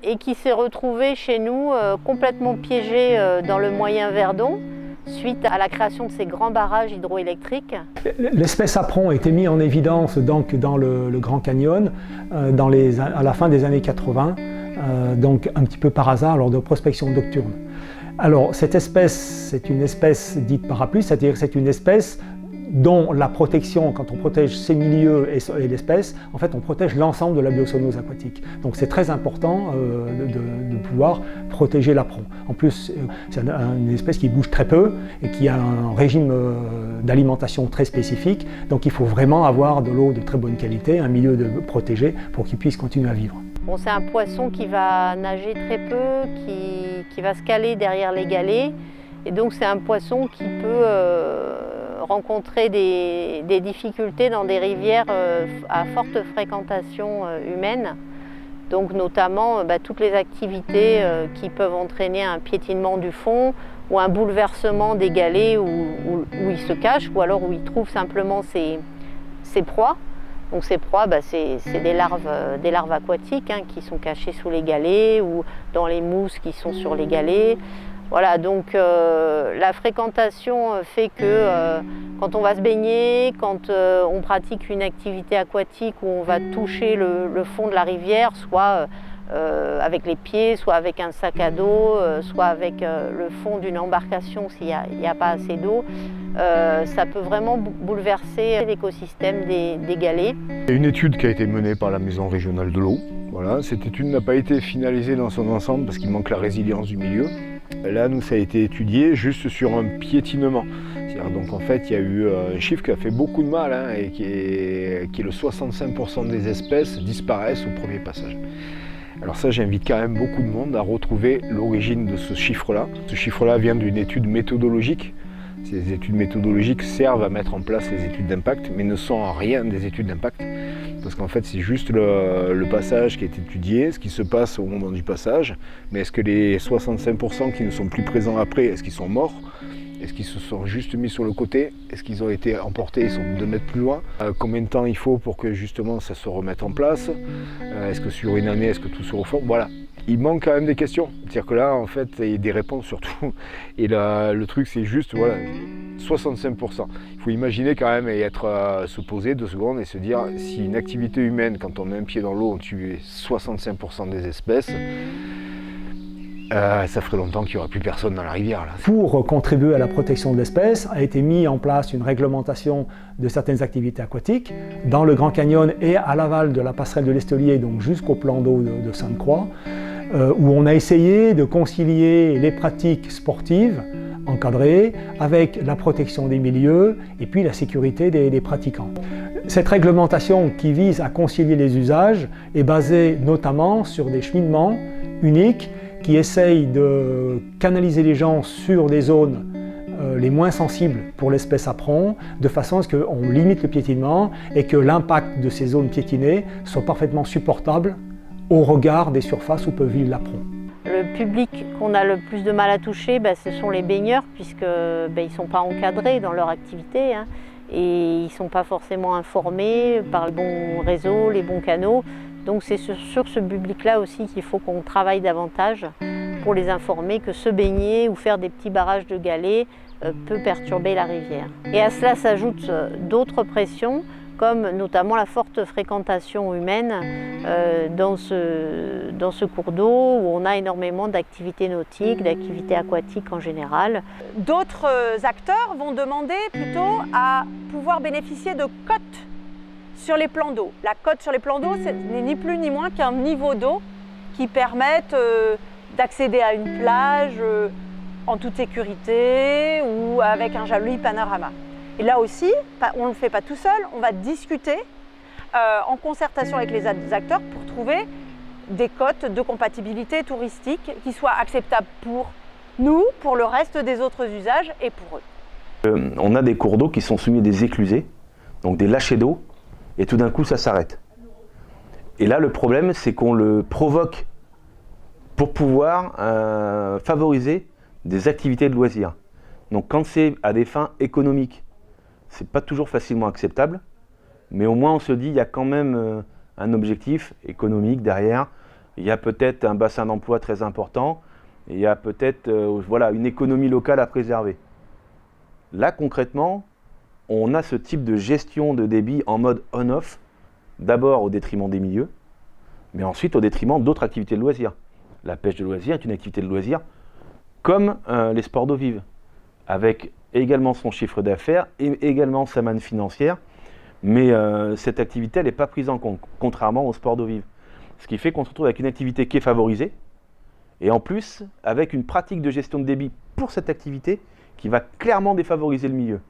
et qui s'est retrouvé chez nous complètement piégé dans le moyen Verdon suite à la création de ces grands barrages hydroélectriques. L'espèce apron a été mise en évidence donc, dans le Grand Canyon à la fin des années 80, donc un petit peu par hasard lors de prospection nocturne. Alors cette espèce, c'est une espèce dite parapluie, c'est-à-dire que c'est une espèce dont la protection, quand on protège ces milieux et l'espèce, en fait on protège l'ensemble de la biocénose aquatique. Donc c'est très important de pouvoir protéger l'apron. En plus, c'est une espèce qui bouge très peu et qui a un régime d'alimentation très spécifique. Donc il faut vraiment avoir de l'eau de très bonne qualité, un milieu protégé pour qu'il puisse continuer à vivre. Bon, c'est un poisson qui va nager très peu, qui va se caler derrière les galets. Et donc c'est un poisson qui peut rencontrer des difficultés dans des rivières à forte fréquentation humaine. Donc notamment toutes les activités qui peuvent entraîner un piétinement du fond ou un bouleversement des galets où il se cache ou alors où il trouve simplement ses proies. Donc ces proies, c'est des larves aquatiques qui sont cachées sous les galets ou dans les mousses qui sont sur les galets. Voilà, donc la fréquentation fait que quand on va se baigner, quand on pratique une activité aquatique où on va toucher le fond de la rivière, soit avec les pieds, soit avec un sac à dos, soit avec le fond d'une embarcation s'il n'y a pas assez d'eau. Ça peut vraiment bouleverser l'écosystème des galets. Il y a une étude qui a été menée par la Maison régionale de l'eau. Voilà, cette étude n'a pas été finalisée dans son ensemble parce qu'il manque la résilience du milieu. Là, nous, ça a été étudié juste sur un piétinement. Donc en fait, il y a eu un chiffre qui a fait beaucoup de mal hein, et qui est le 65% des espèces disparaissent au premier passage. Alors ça, j'invite quand même beaucoup de monde à retrouver l'origine de ce chiffre-là. Ce chiffre-là vient d'une étude méthodologique. Ces études méthodologiques servent à mettre en place les études d'impact, mais ne sont en rien des études d'impact. Parce qu'en fait, c'est juste le passage qui est étudié, ce qui se passe au moment du passage. Mais est-ce que les 65% qui ne sont plus présents après, est-ce qu'ils sont morts ? Est-ce qu'ils se sont juste mis sur le côté? Est-ce qu'ils ont été emportés, ils sont 2 mètres plus loin? Combien de temps il faut pour que justement ça se remette en place? Est-ce que sur une année, est-ce que tout se reforme? Voilà. Il manque quand même des questions. C'est-à-dire que là, en fait, il y a des réponses surtout. Et là, le truc, c'est juste, voilà, 65%. Il faut imaginer quand même et se poser 2 secondes et se dire si une activité humaine, quand on met un pied dans l'eau, on tue 65% des espèces, ça ferait longtemps qu'il n'y aurait plus personne dans la rivière. Là. Pour contribuer à la protection de l'espèce, a été mis en place une réglementation de certaines activités aquatiques dans le Grand Canyon et à l'aval de la passerelle de l'Estelier, donc jusqu'au plan d'eau de Sainte-Croix, où on a essayé de concilier les pratiques sportives encadrées avec la protection des milieux et puis la sécurité des pratiquants. Cette réglementation qui vise à concilier les usages est basée notamment sur des cheminements uniques qui essayent de canaliser les gens sur des zones les moins sensibles pour l'espèce apron, de façon à ce qu'on limite le piétinement et que l'impact de ces zones piétinées soit parfaitement supportable au regard des surfaces où peut vivre l'apron. Le public qu'on a le plus de mal à toucher, ce sont les baigneurs, puisqu'ils ne sont pas encadrés dans leur activité hein, et ils ne sont pas forcément informés par les bons réseaux, les bons canaux. Donc c'est sur ce public-là aussi qu'il faut qu'on travaille davantage pour les informer que se baigner ou faire des petits barrages de galets peut perturber la rivière. Et à cela s'ajoutent d'autres pressions, comme notamment la forte fréquentation humaine dans ce cours d'eau où on a énormément d'activités nautiques, d'activités aquatiques en général. D'autres acteurs vont demander plutôt à pouvoir bénéficier de cotes sur les plans d'eau. La cote sur les plans d'eau, ce n'est ni plus ni moins qu'un niveau d'eau qui permette d'accéder à une plage en toute sécurité ou avec un joli panorama. Et là aussi, on ne le fait pas tout seul, on va discuter en concertation avec les acteurs pour trouver des cotes de compatibilité touristique qui soient acceptables pour nous, pour le reste des autres usages et pour eux. On a des cours d'eau qui sont soumis à des éclusées, donc des lâchers d'eau, et tout d'un coup ça s'arrête. Et là le problème c'est qu'on le provoque pour pouvoir favoriser des activités de loisirs. Donc quand c'est à des fins économiques, c'est pas toujours facilement acceptable, mais au moins on se dit il y a quand même un objectif économique derrière, il y a peut-être un bassin d'emploi très important, et il y a peut-être voilà, une économie locale à préserver. Là concrètement, on a ce type de gestion de débit en mode on-off, d'abord au détriment des milieux, mais ensuite au détriment d'autres activités de loisirs. La pêche de loisirs est une activité de loisirs comme les sports d'eau vive, avec également son chiffre d'affaires et également sa manne financière, mais cette activité elle n'est pas prise en compte, contrairement au sport d'eau vive. Ce qui fait qu'on se retrouve avec une activité qui est favorisée, et en plus avec une pratique de gestion de débit pour cette activité qui va clairement défavoriser le milieu,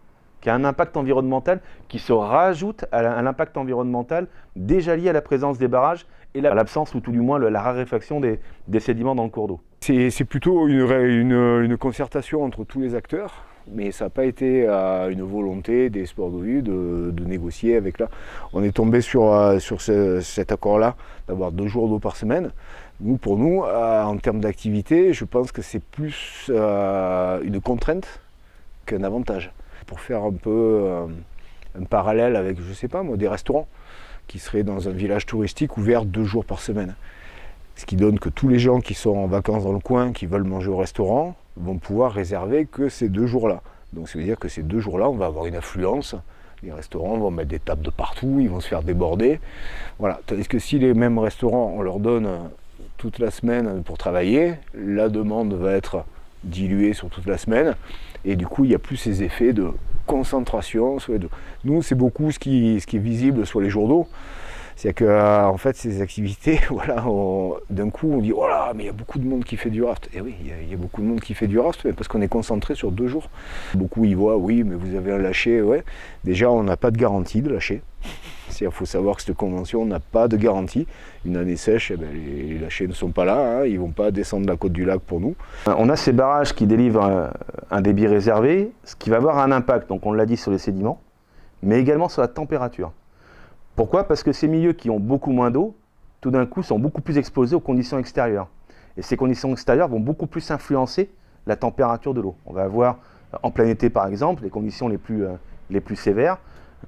qui a un impact environnemental qui se rajoute à l'impact environnemental déjà lié à la présence des barrages et à l'absence ou tout du moins la raréfaction des sédiments dans le cours d'eau. C'est plutôt une concertation entre tous les acteurs, mais ça n'a pas été une volonté des sports d'eau vive de négocier avec là. On est tombé sur cet accord-là d'avoir 2 jours d'eau par semaine. Pour nous, en termes d'activité, je pense que c'est plus une contrainte qu'un avantage. Pour faire un peu un parallèle avec, je sais pas moi, des restaurants qui seraient dans un village touristique ouvert 2 jours par semaine. Ce qui donne que tous les gens qui sont en vacances dans le coin, qui veulent manger au restaurant, vont pouvoir réserver que ces 2 jours-là. Donc ça veut dire que ces 2 jours-là, on va avoir une affluence. Les restaurants vont mettre des tables de partout, ils vont se faire déborder. Voilà. Tandis que si les mêmes restaurants, on leur donne toute la semaine pour travailler, la demande va être diluée sur toute la semaine, et du coup il n'y a plus ces effets de concentration sur les deux. Nous, c'est beaucoup ce qui est visible sur les jours d'eau. C'est que en fait ces activités, voilà, d'un coup on dit oh là, mais il y a beaucoup de monde qui fait du raft. Et oui, il y a beaucoup de monde qui fait du raft, mais parce qu'on est concentré sur 2 jours. Beaucoup y voient, oui, mais vous avez un lâcher, ouais. Déjà, on n'a pas de garantie de lâcher. Il faut savoir que cette convention n'a pas de garantie. Une année sèche, eh ben, les lâchers ne sont pas là, hein, ils ne vont pas descendre la côte du lac pour nous. On a ces barrages qui délivrent un débit réservé, ce qui va avoir un impact, donc on l'a dit, sur les sédiments, mais également sur la température. Pourquoi? Parce que ces milieux qui ont beaucoup moins d'eau, tout d'un coup, sont beaucoup plus exposés aux conditions extérieures. Et ces conditions extérieures vont beaucoup plus influencer la température de l'eau. On va avoir, en plein été par exemple, les conditions les plus sévères.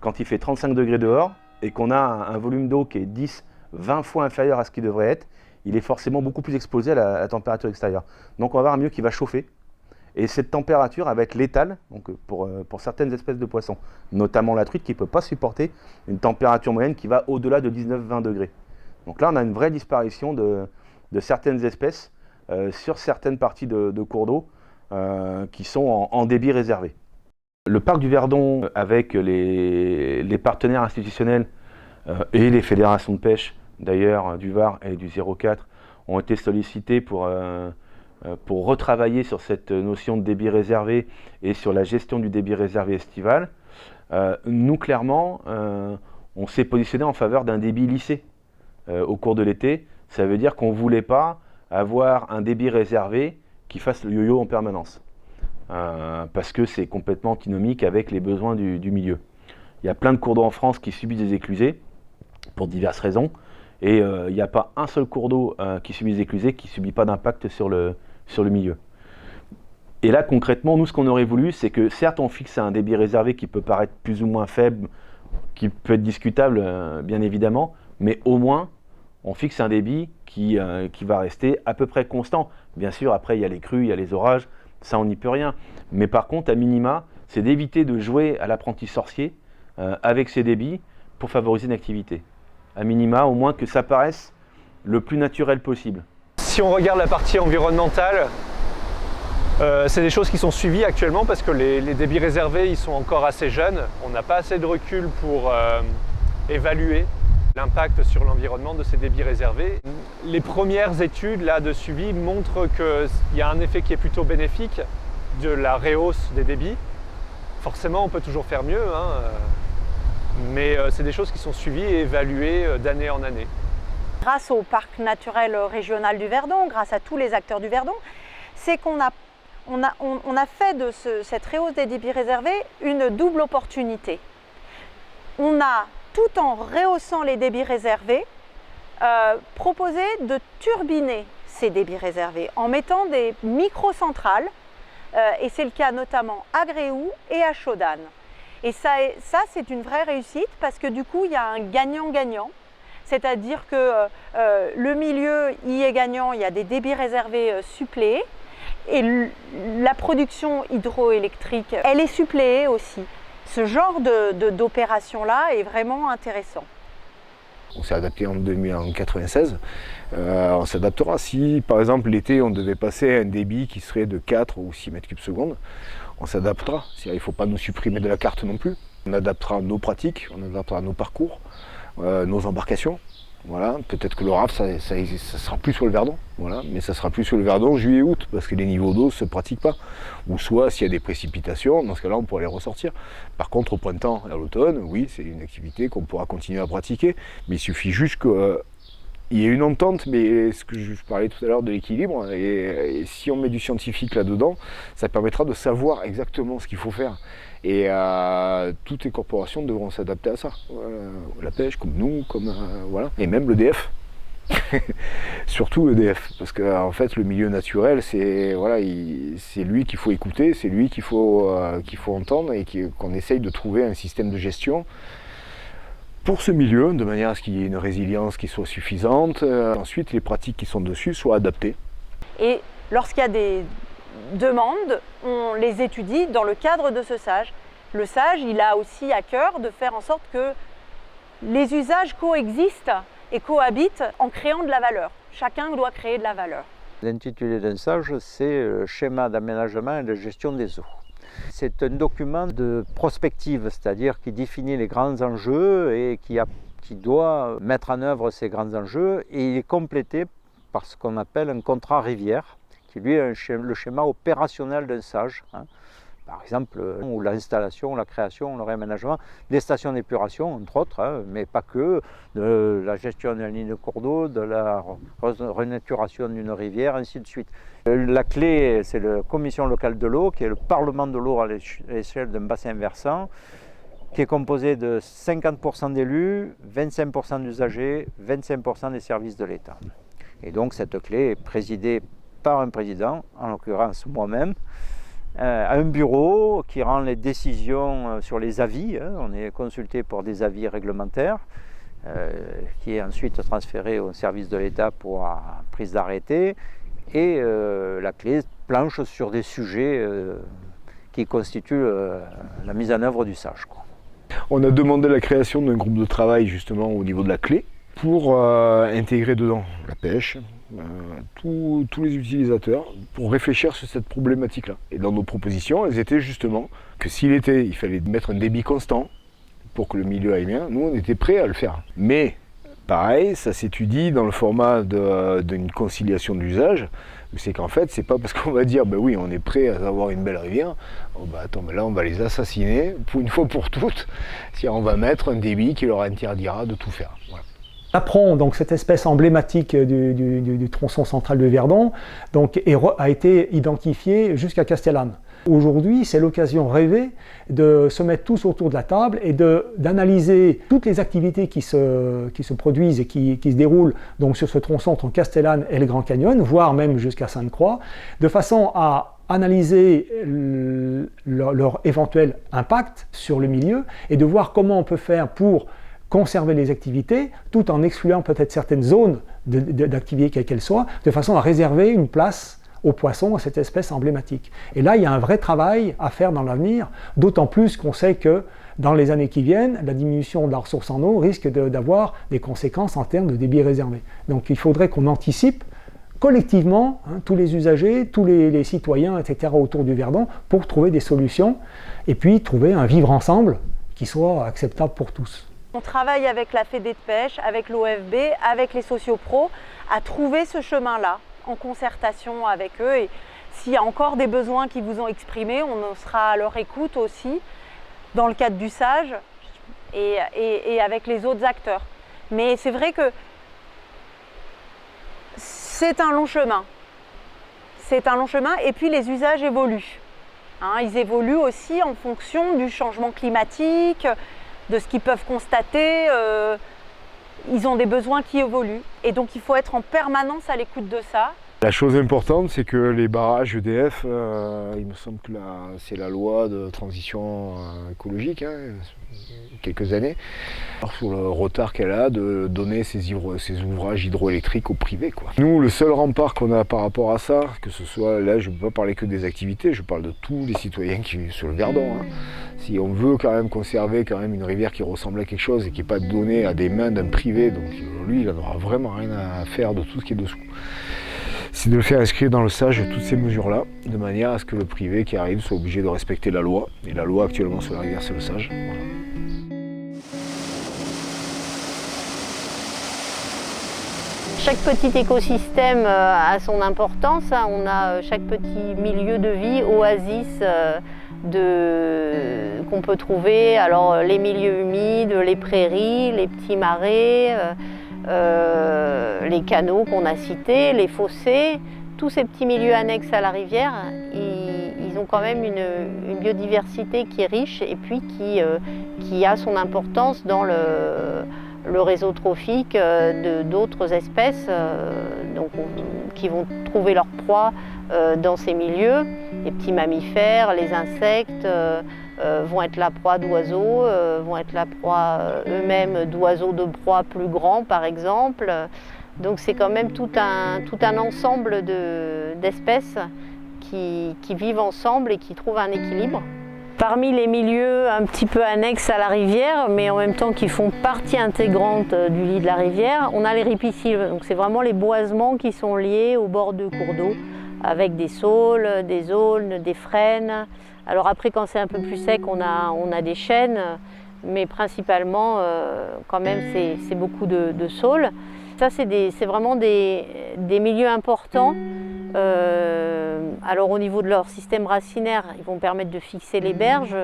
Quand il fait 35 degrés dehors et qu'on a un volume d'eau qui est 10-20 fois inférieur à ce qu'il devrait être, il est forcément beaucoup plus exposé à la température extérieure. Donc on va avoir un milieu qui va chauffer. Et cette température elle va être létale donc pour certaines espèces de poissons, notamment la truite qui ne peut pas supporter une température moyenne qui va au-delà de 19-20 degrés. Donc là, on a une vraie disparition de certaines espèces sur certaines parties de cours d'eau qui sont en débit réservé. Le parc du Verdon, avec les partenaires institutionnels et les fédérations de pêche, d'ailleurs du Var et du 04, ont été sollicités pour retravailler sur cette notion de débit réservé et sur la gestion du débit réservé estival. Nous, clairement, on s'est positionné en faveur d'un débit lissé au cours de l'été. Ça veut dire qu'on ne voulait pas avoir un débit réservé qui fasse le yo-yo en permanence. Parce que c'est complètement antinomique avec les besoins du milieu. Il y a plein de cours d'eau en France qui subissent des éclusées pour diverses raisons. Et il n'y a pas un seul cours d'eau qui subit des éclusées qui ne subit pas d'impact sur le milieu. Et là, concrètement, nous, ce qu'on aurait voulu, c'est que certes, on fixe un débit réservé qui peut paraître plus ou moins faible, qui peut être discutable, bien évidemment, mais au moins, on fixe un débit qui va rester à peu près constant. Bien sûr, après, il y a les crues, il y a les orages, ça, on n'y peut rien. Mais par contre, à minima, c'est d'éviter de jouer à l'apprenti sorcier avec ces débits pour favoriser une activité. À minima, au moins que ça paraisse le plus naturel possible. Si on regarde la partie environnementale, c'est des choses qui sont suivies actuellement parce que les débits réservés ils sont encore assez jeunes. On n'a pas assez de recul pour évaluer l'impact sur l'environnement de ces débits réservés. Les premières études là, de suivi montrent qu'il y a un effet qui est plutôt bénéfique de la rehausse des débits. Forcément, on peut toujours faire mieux, hein, mais c'est des choses qui sont suivies et évaluées d'année en année. Grâce au parc naturel régional du Verdon, grâce à tous les acteurs du Verdon, c'est qu'on a fait de cette rehausse des débits réservés une double opportunité. On a, tout en rehaussant les débits réservés, proposé de turbiner ces débits réservés en mettant des microcentrales, et c'est le cas notamment à Gréoux et à Chaudanne. Et ça c'est une vraie réussite parce que du coup, il y a un gagnant-gagnant. C'est-à-dire que le milieu y est gagnant, il y a des débits réservés suppléés et la production hydroélectrique, elle est suppléée aussi. Ce genre d'opération-là est vraiment intéressant. On s'est adapté en 1996. On s'adaptera si, par exemple, l'été, on devait passer à un débit qui serait de 4 ou 6 mètres cubes secondes. On s'adaptera. Il ne faut pas nous supprimer de la carte non plus. On adaptera nos pratiques, on adaptera nos parcours. Nos embarcations, voilà. Peut-être que le raft ça sera plus sur le Verdon, voilà. Mais ça sera plus sur le Verdon juillet-août parce que les niveaux d'eau ne se pratiquent pas. Ou soit s'il y a des précipitations, dans ce cas-là on pourra les ressortir. Par contre au printemps et à l'automne, oui, c'est une activité qu'on pourra continuer à pratiquer, mais il suffit juste qu'il y ait une entente, mais ce que je parlais tout à l'heure de l'équilibre, et si on met du scientifique là-dedans, ça permettra de savoir exactement ce qu'il faut faire. Et toutes les corporations devront s'adapter à ça. La pêche, comme nous, voilà. Et même l'EDF. Surtout l'EDF. Parce qu'en fait, le milieu naturel, c'est lui qu'il faut écouter, c'est lui qu'il faut entendre et qu'on essaye de trouver un système de gestion pour ce milieu, de manière à ce qu'il y ait une résilience qui soit suffisante. Ensuite, les pratiques qui sont dessus soient adaptées. Et lorsqu'il y a des demandes, on les étudie dans le cadre de ce SAGE. Le SAGE, il a aussi à cœur de faire en sorte que les usages coexistent et cohabitent en créant de la valeur. chacun doit créer de la valeur. L'intitulé d'un sage, c'est Schéma d'aménagement et de gestion des eaux. C'est un document de prospective, c'est-à-dire qui définit les grands enjeux et qui doit mettre en œuvre ces grands enjeux, et il est complété par ce qu'on appelle un contrat rivière, qui lui est le schéma opérationnel d'un sage. Par exemple, ou l'installation, la création, le réaménagement des stations d'épuration, entre autres, mais pas que, de la gestion d'une ligne de cours d'eau, de la renaturation d'une rivière, ainsi de suite. La clé, c'est la commission locale de l'eau, qui est le parlement de l'eau à l'échelle d'un bassin versant, qui est composé de 50% d'élus, 25% d'usagers, 25% des services de l'État. Et donc cette clé est présidée par un président, en l'occurrence moi-même, à un bureau qui rend les décisions sur les avis. On est consulté pour des avis réglementaires, qui est ensuite transféré au service de l'État pour prise d'arrêté. Et la clé planche sur des sujets qui constituent la mise en œuvre du sage. On a demandé la création d'un groupe de travail justement au niveau de la clé pour intégrer dedans la pêche, tous les utilisateurs, pour réfléchir sur cette problématique-là. Et dans nos propositions, elles étaient justement que il fallait mettre un débit constant pour que le milieu aille bien, nous on était prêts à le faire. Mais pareil, ça s'étudie dans le format d'une conciliation d'usage, c'est qu'en fait, c'est pas parce qu'on va dire, ben oui, on est prêt à avoir une belle rivière, oh bah attends, mais là on va les assassiner, pour une fois pour toutes, si on va mettre un débit qui leur interdira de tout faire. Voilà. L'apron, donc cette espèce emblématique du tronçon central de Verdon, donc, a été identifiée jusqu'à Castellane. Aujourd'hui, c'est l'occasion rêvée de se mettre tous autour de la table et d'analyser toutes les activités qui se produisent et qui se déroulent donc, sur ce tronçon entre Castellane et le Grand Canyon, voire même jusqu'à Sainte-Croix, de façon à analyser leur éventuel impact sur le milieu et de voir comment on peut faire pour conserver les activités, tout en excluant peut-être certaines zones d'activité quelles qu'elles soient, de façon à réserver une place aux poissons, à cette espèce emblématique. Et là, il y a un vrai travail à faire dans l'avenir, d'autant plus qu'on sait que dans les années qui viennent, la diminution de la ressource en eau risque d'avoir des conséquences en termes de débit réservé. Donc il faudrait qu'on anticipe collectivement, tous les usagers, tous les citoyens, etc., autour du Verdon, pour trouver des solutions, et puis trouver un vivre ensemble qui soit acceptable pour tous. On travaille avec la Fédé de pêche, avec l'OFB, avec les sociopros, à trouver ce chemin-là, en concertation avec eux. Et s'il y a encore des besoins qui vous ont exprimés, on sera à leur écoute aussi, dans le cadre du SAGE et avec les autres acteurs. Mais c'est vrai que c'est un long chemin. C'est un long chemin, et puis les usages évoluent. Ils évoluent aussi en fonction du changement climatique, de ce qu'ils peuvent constater, ils ont des besoins qui évoluent. Et donc il faut être en permanence à l'écoute de ça. La chose importante, c'est que les barrages EDF, il me semble que c'est la loi de transition écologique, quelques années, sur le retard qu'elle a de donner ces ouvrages hydroélectriques au privé, quoi. Nous, le seul rempart qu'on a par rapport à ça, que ce soit, là je ne peux pas parler que des activités, je parle de tous les citoyens qui vivent sur le Verdon. Si on veut quand même conserver une rivière qui ressemble à quelque chose et qui n'est pas donnée à des mains d'un privé, donc lui il n'en aura vraiment rien à faire de tout ce qui est dessous. C'est de le faire inscrire dans le SAGE toutes ces mesures-là, de manière à ce que le privé qui arrive soit obligé de respecter la loi. Et la loi actuellement sur la rivière, c'est le SAGE. Voilà. Chaque petit écosystème a son importance. On a chaque petit milieu de vie, oasis qu'on peut trouver. Alors les milieux humides, les prairies, les petits marais, les canaux qu'on a cités, les fossés, tous ces petits milieux annexes à la rivière, ils ont quand même une biodiversité qui est riche et puis qui a son importance dans le réseau trophique d'autres espèces qui vont trouver leur proie dans ces milieux. Les petits mammifères, les insectes vont être la proie d'oiseaux, vont être la proie eux-mêmes d'oiseaux de proie plus grands par exemple. Donc c'est quand même tout un ensemble d'espèces qui vivent ensemble et qui trouvent un équilibre. Parmi les milieux un petit peu annexes à la rivière, mais en même temps qui font partie intégrante du lit de la rivière, on a les ripisylves. Donc c'est vraiment les boisements qui sont liés au bord de cours d'eau, avec des saules, des aulnes, des frênes. Alors après, quand c'est un peu plus sec, on a des chênes, mais principalement, quand même, c'est beaucoup de saules. Ça, c'est vraiment des milieux importants. Alors au niveau de leur système racinaire, ils vont permettre de fixer les berges.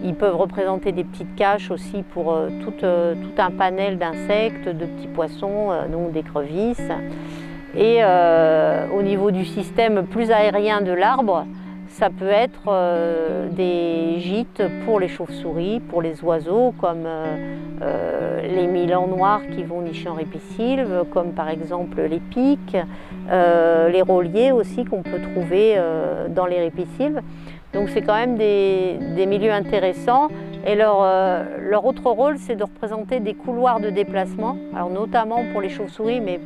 Ils peuvent représenter des petites caches aussi pour tout un panel d'insectes, de petits poissons, donc d'écrevisses. Et au niveau du système plus aérien de l'arbre, ça peut être des gîtes pour les chauves-souris, pour les oiseaux, comme les milans noirs qui vont nicher en ripisylve, comme par exemple les pics, les rôliers aussi qu'on peut trouver dans les ripisylves. Donc c'est quand même des milieux intéressants. Et leur autre rôle, c'est de représenter des couloirs de déplacement, alors notamment pour les chauves-souris, mais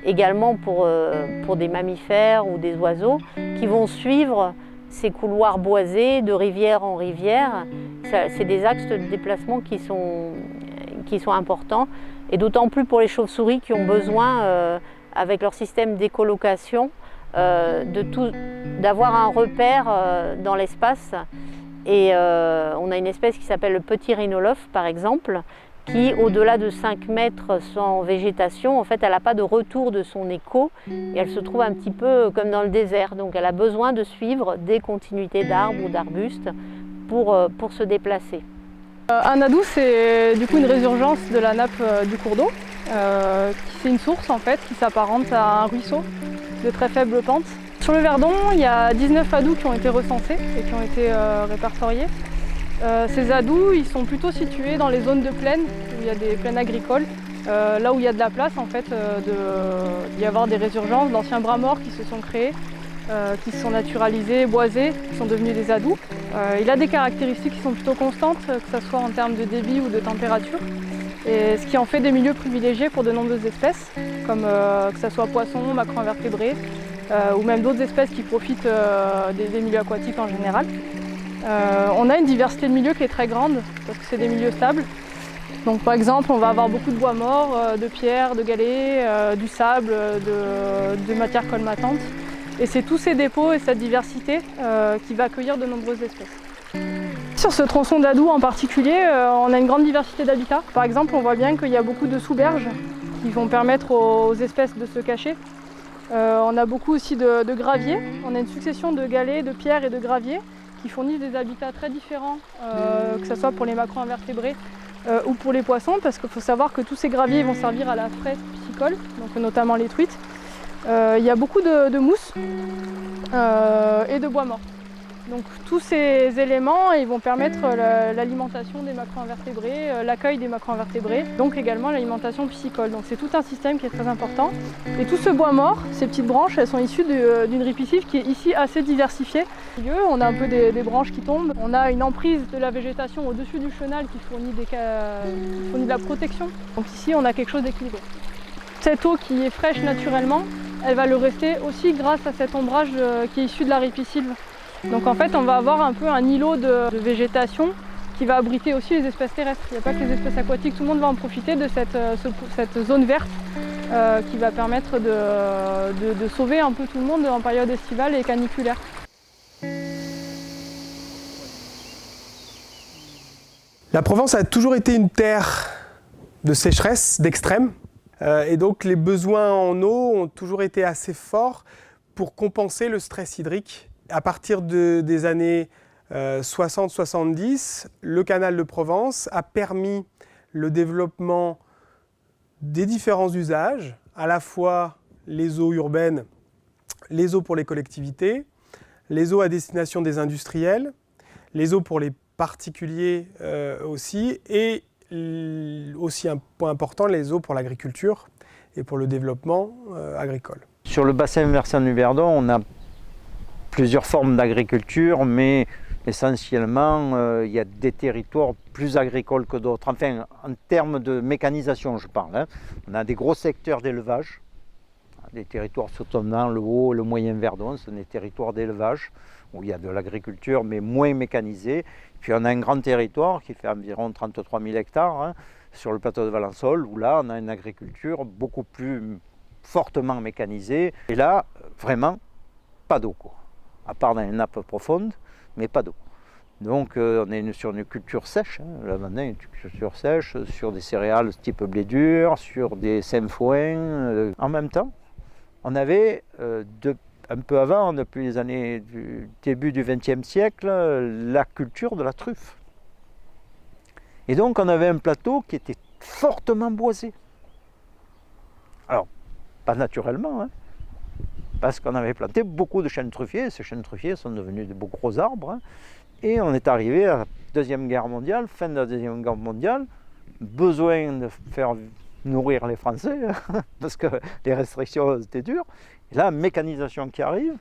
également pour des mammifères ou des oiseaux, qui vont suivre ces couloirs boisés de rivière en rivière. C'est des axes de déplacement qui sont importants, et d'autant plus pour les chauves-souris qui ont besoin, avec leur système d'écolocation, d'avoir un repère dans l'espace. Et on a une espèce qui s'appelle le petit rhinolophe, par exemple, qui, au-delà de 5 mètres sans végétation, en fait, elle n'a pas de retour de son écho et elle se trouve un petit peu comme dans le désert. Donc elle a besoin de suivre des continuités d'arbres ou d'arbustes pour se déplacer. Un adou, c'est du coup une résurgence de la nappe du cours d'eau. C'est une source en fait qui s'apparente à un ruisseau de très faible pente. Sur le Verdon, il y a 19 adous qui ont été recensés et qui ont été répertoriés. Ces adous, ils sont plutôt situés dans les zones de plaine, où il y a des plaines agricoles, là où il y a de la place en fait, d'y avoir des résurgences d'anciens bras morts qui se sont créés, qui se sont naturalisés, boisés, qui sont devenus des adous. Il a des caractéristiques qui sont plutôt constantes, que ce soit en termes de débit ou de température, et ce qui en fait des milieux privilégiés pour de nombreuses espèces, comme que ce soit poissons, macro-invertébrés, ou même d'autres espèces qui profitent des milieux aquatiques en général. On a une diversité de milieux qui est très grande parce que c'est des milieux stables. Donc par exemple, on va avoir beaucoup de bois morts, de pierres, de galets, du sable, de matières colmatantes. Et c'est tous ces dépôts et cette diversité qui va accueillir de nombreuses espèces. Sur ce tronçon d'adou en particulier, on a une grande diversité d'habitats. Par exemple, on voit bien qu'il y a beaucoup de sous-berges qui vont permettre aux espèces de se cacher. On a beaucoup aussi de graviers. On a une succession de galets, de pierres et de graviers qui fournissent des habitats très différents, que ce soit pour les macro-invertébrés ou pour les poissons, parce qu'il faut savoir que tous ces graviers vont servir à la fraie piscicole, donc notamment les truites. Il y a beaucoup de mousse et de bois mort. Donc tous ces éléments ils vont permettre l'alimentation des macro-invertébrés, l'accueil des macro-invertébrés, donc également l'alimentation piscicole. Donc c'est tout un système qui est très important. Et tout ce bois mort, ces petites branches, elles sont issues d'une ripisylve qui est ici assez diversifiée. On a un peu des branches qui tombent, on a une emprise de la végétation au-dessus du chenal qui fournit de la protection. Donc ici on a quelque chose d'équilibré. Cette eau qui est fraîche naturellement, elle va le rester aussi grâce à cet ombrage qui est issu de la ripisylve. Donc en fait on va avoir un peu un îlot de végétation qui va abriter aussi les espèces terrestres. Il n'y a pas que les espèces aquatiques, tout le monde va en profiter de cette zone verte qui va permettre de sauver un peu tout le monde en période estivale et caniculaire. La Provence a toujours été une terre de sécheresse, d'extrême, et donc les besoins en eau ont toujours été assez forts pour compenser le stress hydrique. À partir des années 60-70, le canal de Provence a permis le développement des différents usages, à la fois les eaux urbaines, les eaux pour les collectivités, les eaux à destination des industriels, les eaux pour les particuliers aussi, et aussi un point important, les eaux pour l'agriculture et pour le développement agricole. Sur le bassin versant du Verdon, on a plusieurs formes d'agriculture, mais essentiellement, il y a des territoires plus agricoles que d'autres. Enfin, en termes de mécanisation, je parle. On a des gros secteurs d'élevage, des territoires surtout dans le haut, le moyen Verdon, ce sont des territoires d'élevage. où il y a de l'agriculture, mais moins mécanisée. Puis on a un grand territoire qui fait environ 33 000 hectares hein, sur le plateau de Valensole, où là, on a une agriculture beaucoup plus fortement mécanisée. Et là, vraiment, pas d'eau, quoi. À part dans les nappes profondes, mais pas d'eau. Donc on est sur une culture sèche, hein. Là maintenant une culture sèche, sur des céréales type blé dur, sur des sème-foin. En même temps, on avait, un peu avant, depuis les années du début du XXe siècle, la culture de la truffe. Et donc on avait un plateau qui était fortement boisé. Alors, pas naturellement, hein, parce qu'on avait planté beaucoup de chênes truffiers. Ces chênes truffiers sont devenus de beaux gros arbres. Hein. Et on est arrivé à la Deuxième Guerre mondiale, fin de la Deuxième Guerre mondiale, besoin de faire nourrir les Français, parce que les restrictions étaient dures. Et là, mécanisation qui arrive,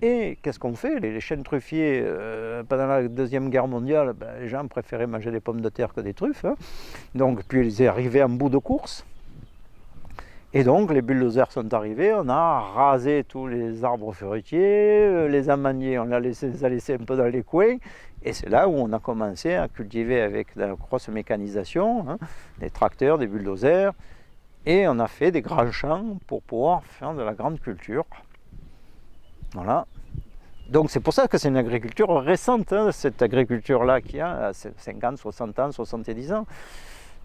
et qu'est-ce qu'on fait? Les chênes truffiers, pendant la Deuxième Guerre mondiale, les gens préféraient manger des pommes de terre que des truffes. Hein. Donc, puis ils arrivaient en bout de course. Et donc les bulldozers sont arrivés, on a rasé tous les arbres fruitiers, les amandiers on les a laissés un peu dans les coins, et c'est là où on a commencé à cultiver avec la grosse mécanisation, hein, des tracteurs, des bulldozers, et on a fait des grands champs pour pouvoir faire de la grande culture. Voilà. Donc c'est pour ça que c'est une agriculture récente, hein, cette agriculture-là qui a 50, 60 ans, 70 ans.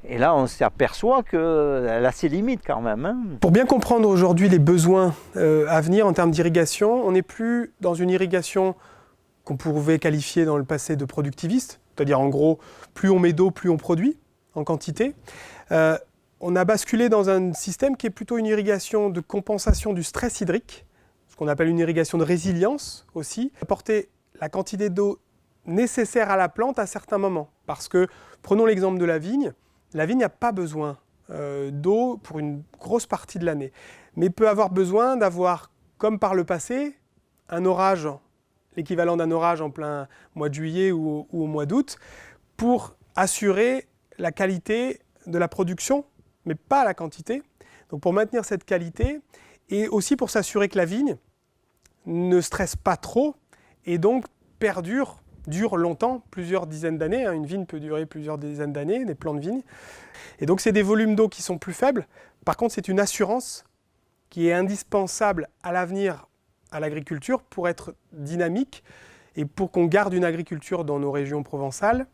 Et là, on s'aperçoit qu'elle a ses limites quand même. Hein. Pour bien comprendre aujourd'hui les besoins à venir en termes d'irrigation, on n'est plus dans une irrigation qu'on pouvait qualifier dans le passé de productiviste, c'est-à-dire en gros, plus on met d'eau, plus on produit en quantité. On a basculé dans un système qui est plutôt une irrigation de compensation du stress hydrique, ce qu'on appelle une irrigation de résilience aussi, apporter la quantité d'eau nécessaire à la plante à certains moments. Parce que, prenons l'exemple de la vigne n'a pas besoin d'eau pour une grosse partie de l'année, mais peut avoir besoin d'avoir, comme par le passé, un orage, l'équivalent d'un orage en plein mois de juillet ou au mois d'août, pour assurer la qualité de la production, mais pas la quantité. Donc pour maintenir cette qualité, et aussi pour s'assurer que la vigne ne stresse pas trop, et donc dure longtemps, plusieurs dizaines d'années. Une vigne peut durer plusieurs dizaines d'années, des plants de vigne. Et donc c'est des volumes d'eau qui sont plus faibles. Par contre, c'est une assurance qui est indispensable à l'avenir à l'agriculture pour être dynamique et pour qu'on garde une agriculture dans nos régions provençales.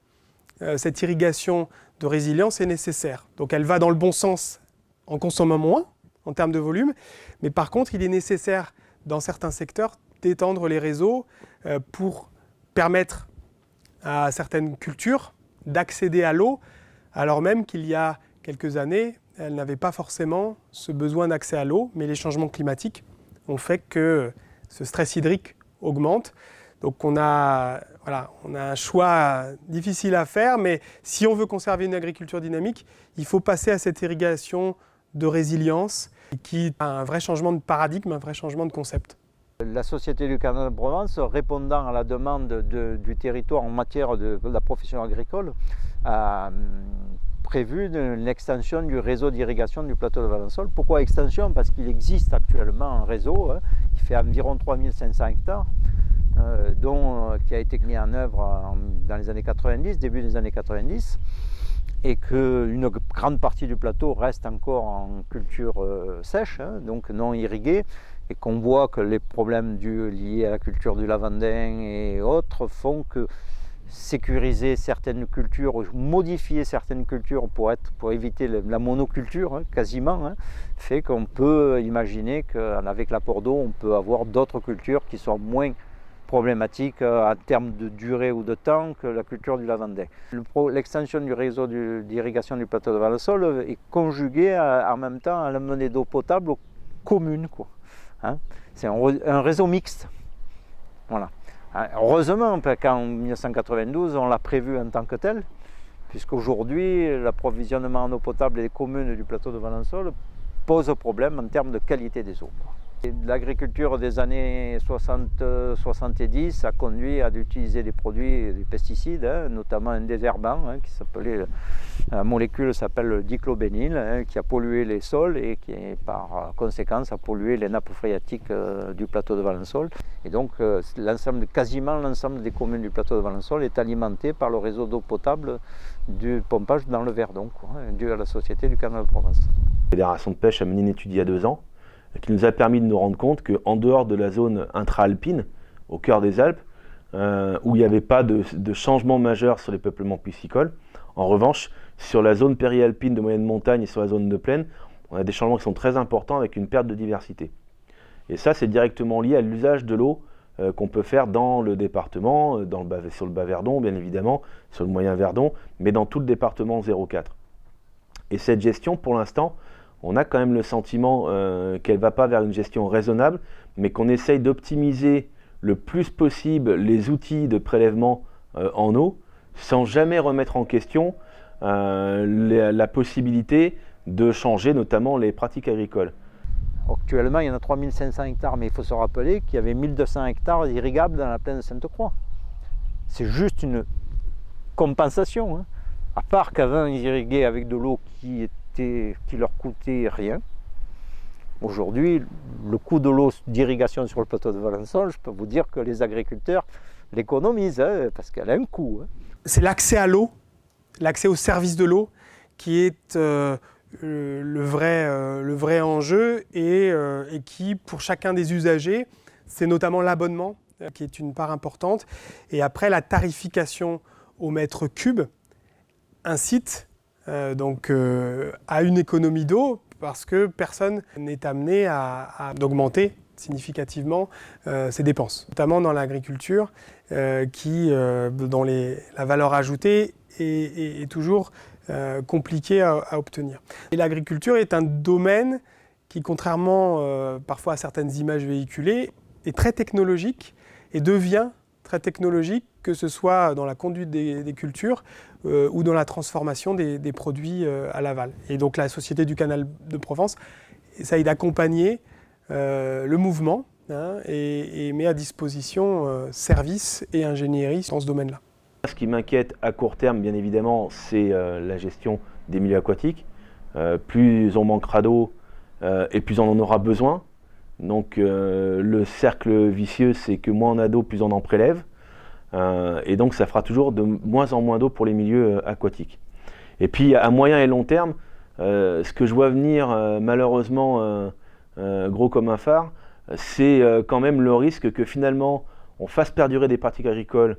Cette irrigation de résilience est nécessaire. Donc elle va dans le bon sens en consommant moins en termes de volume, mais par contre, il est nécessaire dans certains secteurs d'étendre les réseaux pour permettre à certaines cultures d'accéder à l'eau, alors même qu'il y a quelques années, elles n'avaient pas forcément ce besoin d'accès à l'eau, mais les changements climatiques ont fait que ce stress hydrique augmente. Donc on a un choix difficile à faire, mais si on veut conserver une agriculture dynamique, il faut passer à cette irrigation de résilience qui est un vrai changement de paradigme, un vrai changement de concept. La Société du Canal de Provence, répondant à la demande du territoire en matière de la profession agricole, a prévu une extension du réseau d'irrigation du plateau de Valensole. Pourquoi extension? Parce qu'il existe actuellement un réseau qui fait environ 3500 hectares, qui a été mis en œuvre dans les années 90, début des années 90, et qu'une grande partie du plateau reste encore en culture sèche, donc non irriguée, et qu'on voit que les problèmes liés à la culture du lavandin et autres font que sécuriser certaines cultures, modifier certaines cultures pour éviter la monoculture quasiment, fait qu'on peut imaginer qu'avec l'apport d'eau, on peut avoir d'autres cultures qui sont moins problématiques en termes de durée ou de temps que la culture du lavandin. L'extension du réseau d'irrigation du plateau de Valensole est conjuguée en même temps à l'amener d'eau potable aux communes, quoi. C'est un réseau mixte. Voilà. Heureusement qu'en 1992, on l'a prévu en tant que tel, puisqu'aujourd'hui, l'approvisionnement en eau potable des communes du plateau de Valensole pose problème en termes de qualité des eaux. L'agriculture des années 60-70 a conduit à utiliser des produits, des pesticides, notamment un désherbant qui s'appelait, la molécule s'appelle le diclobénil, qui a pollué les sols et qui, par conséquence, a pollué les nappes phréatiques du plateau de Valensole. Et donc, quasiment l'ensemble des communes du plateau de Valensole est alimenté par le réseau d'eau potable du pompage dans le Verdon, dû à la Société du Canal de Provence. La Fédération de pêche a mené une étude il y a 2 ans qui nous a permis de nous rendre compte qu'en dehors de la zone intra-alpine, au cœur des Alpes, où il n'y avait pas de changement majeur sur les peuplements piscicoles, en revanche, sur la zone périalpine de moyenne montagne et sur la zone de plaine, on a des changements qui sont très importants avec une perte de diversité. Et ça, c'est directement lié à l'usage de l'eau qu'on peut faire dans le département, sur le bas Verdon, bien évidemment, sur le moyen Verdon, mais dans tout le département 04. Et cette gestion, pour l'instant, on a quand même le sentiment qu'elle ne va pas vers une gestion raisonnable, mais qu'on essaye d'optimiser le plus possible les outils de prélèvement en eau, sans jamais remettre en question la possibilité de changer notamment les pratiques agricoles. Actuellement, il y en a 3500 hectares, mais il faut se rappeler qu'il y avait 1200 hectares irrigables dans la plaine de Sainte-Croix. C'est juste une compensation, à part qu'avant ils irriguaient avec de l'eau qui leur coûtait rien. Aujourd'hui, le coût de l'eau d'irrigation sur le plateau de Valensole, je peux vous dire que les agriculteurs l'économisent, parce qu'elle a un coût. C'est l'accès à l'eau, l'accès au service de l'eau, qui est le vrai enjeu et qui, pour chacun des usagers, c'est notamment l'abonnement qui est une part importante. Et après, la tarification au mètre cube incite à une économie d'eau parce que personne n'est amené à augmenter significativement ses dépenses, notamment dans l'agriculture dont la valeur ajoutée est toujours compliquée à obtenir. Et l'agriculture est un domaine qui, contrairement parfois à certaines images véhiculées, est très technologique et devient très technologique, que ce soit dans la conduite des cultures ou dans la transformation des produits à l'aval. Et donc la Société du Canal de Provence essaye d'accompagner le mouvement et met à disposition services et ingénierie dans ce domaine-là. Ce qui m'inquiète à court terme, bien évidemment, c'est la gestion des milieux aquatiques. Plus on manquera d'eau et plus on en aura besoin. Donc le cercle vicieux, c'est que moins on a d'eau, plus on en prélève. Et donc ça fera toujours de moins en moins d'eau pour les milieux aquatiques. Et puis à moyen et long terme, ce que je vois venir malheureusement gros comme un phare, c'est quand même le risque que finalement on fasse perdurer des pratiques agricoles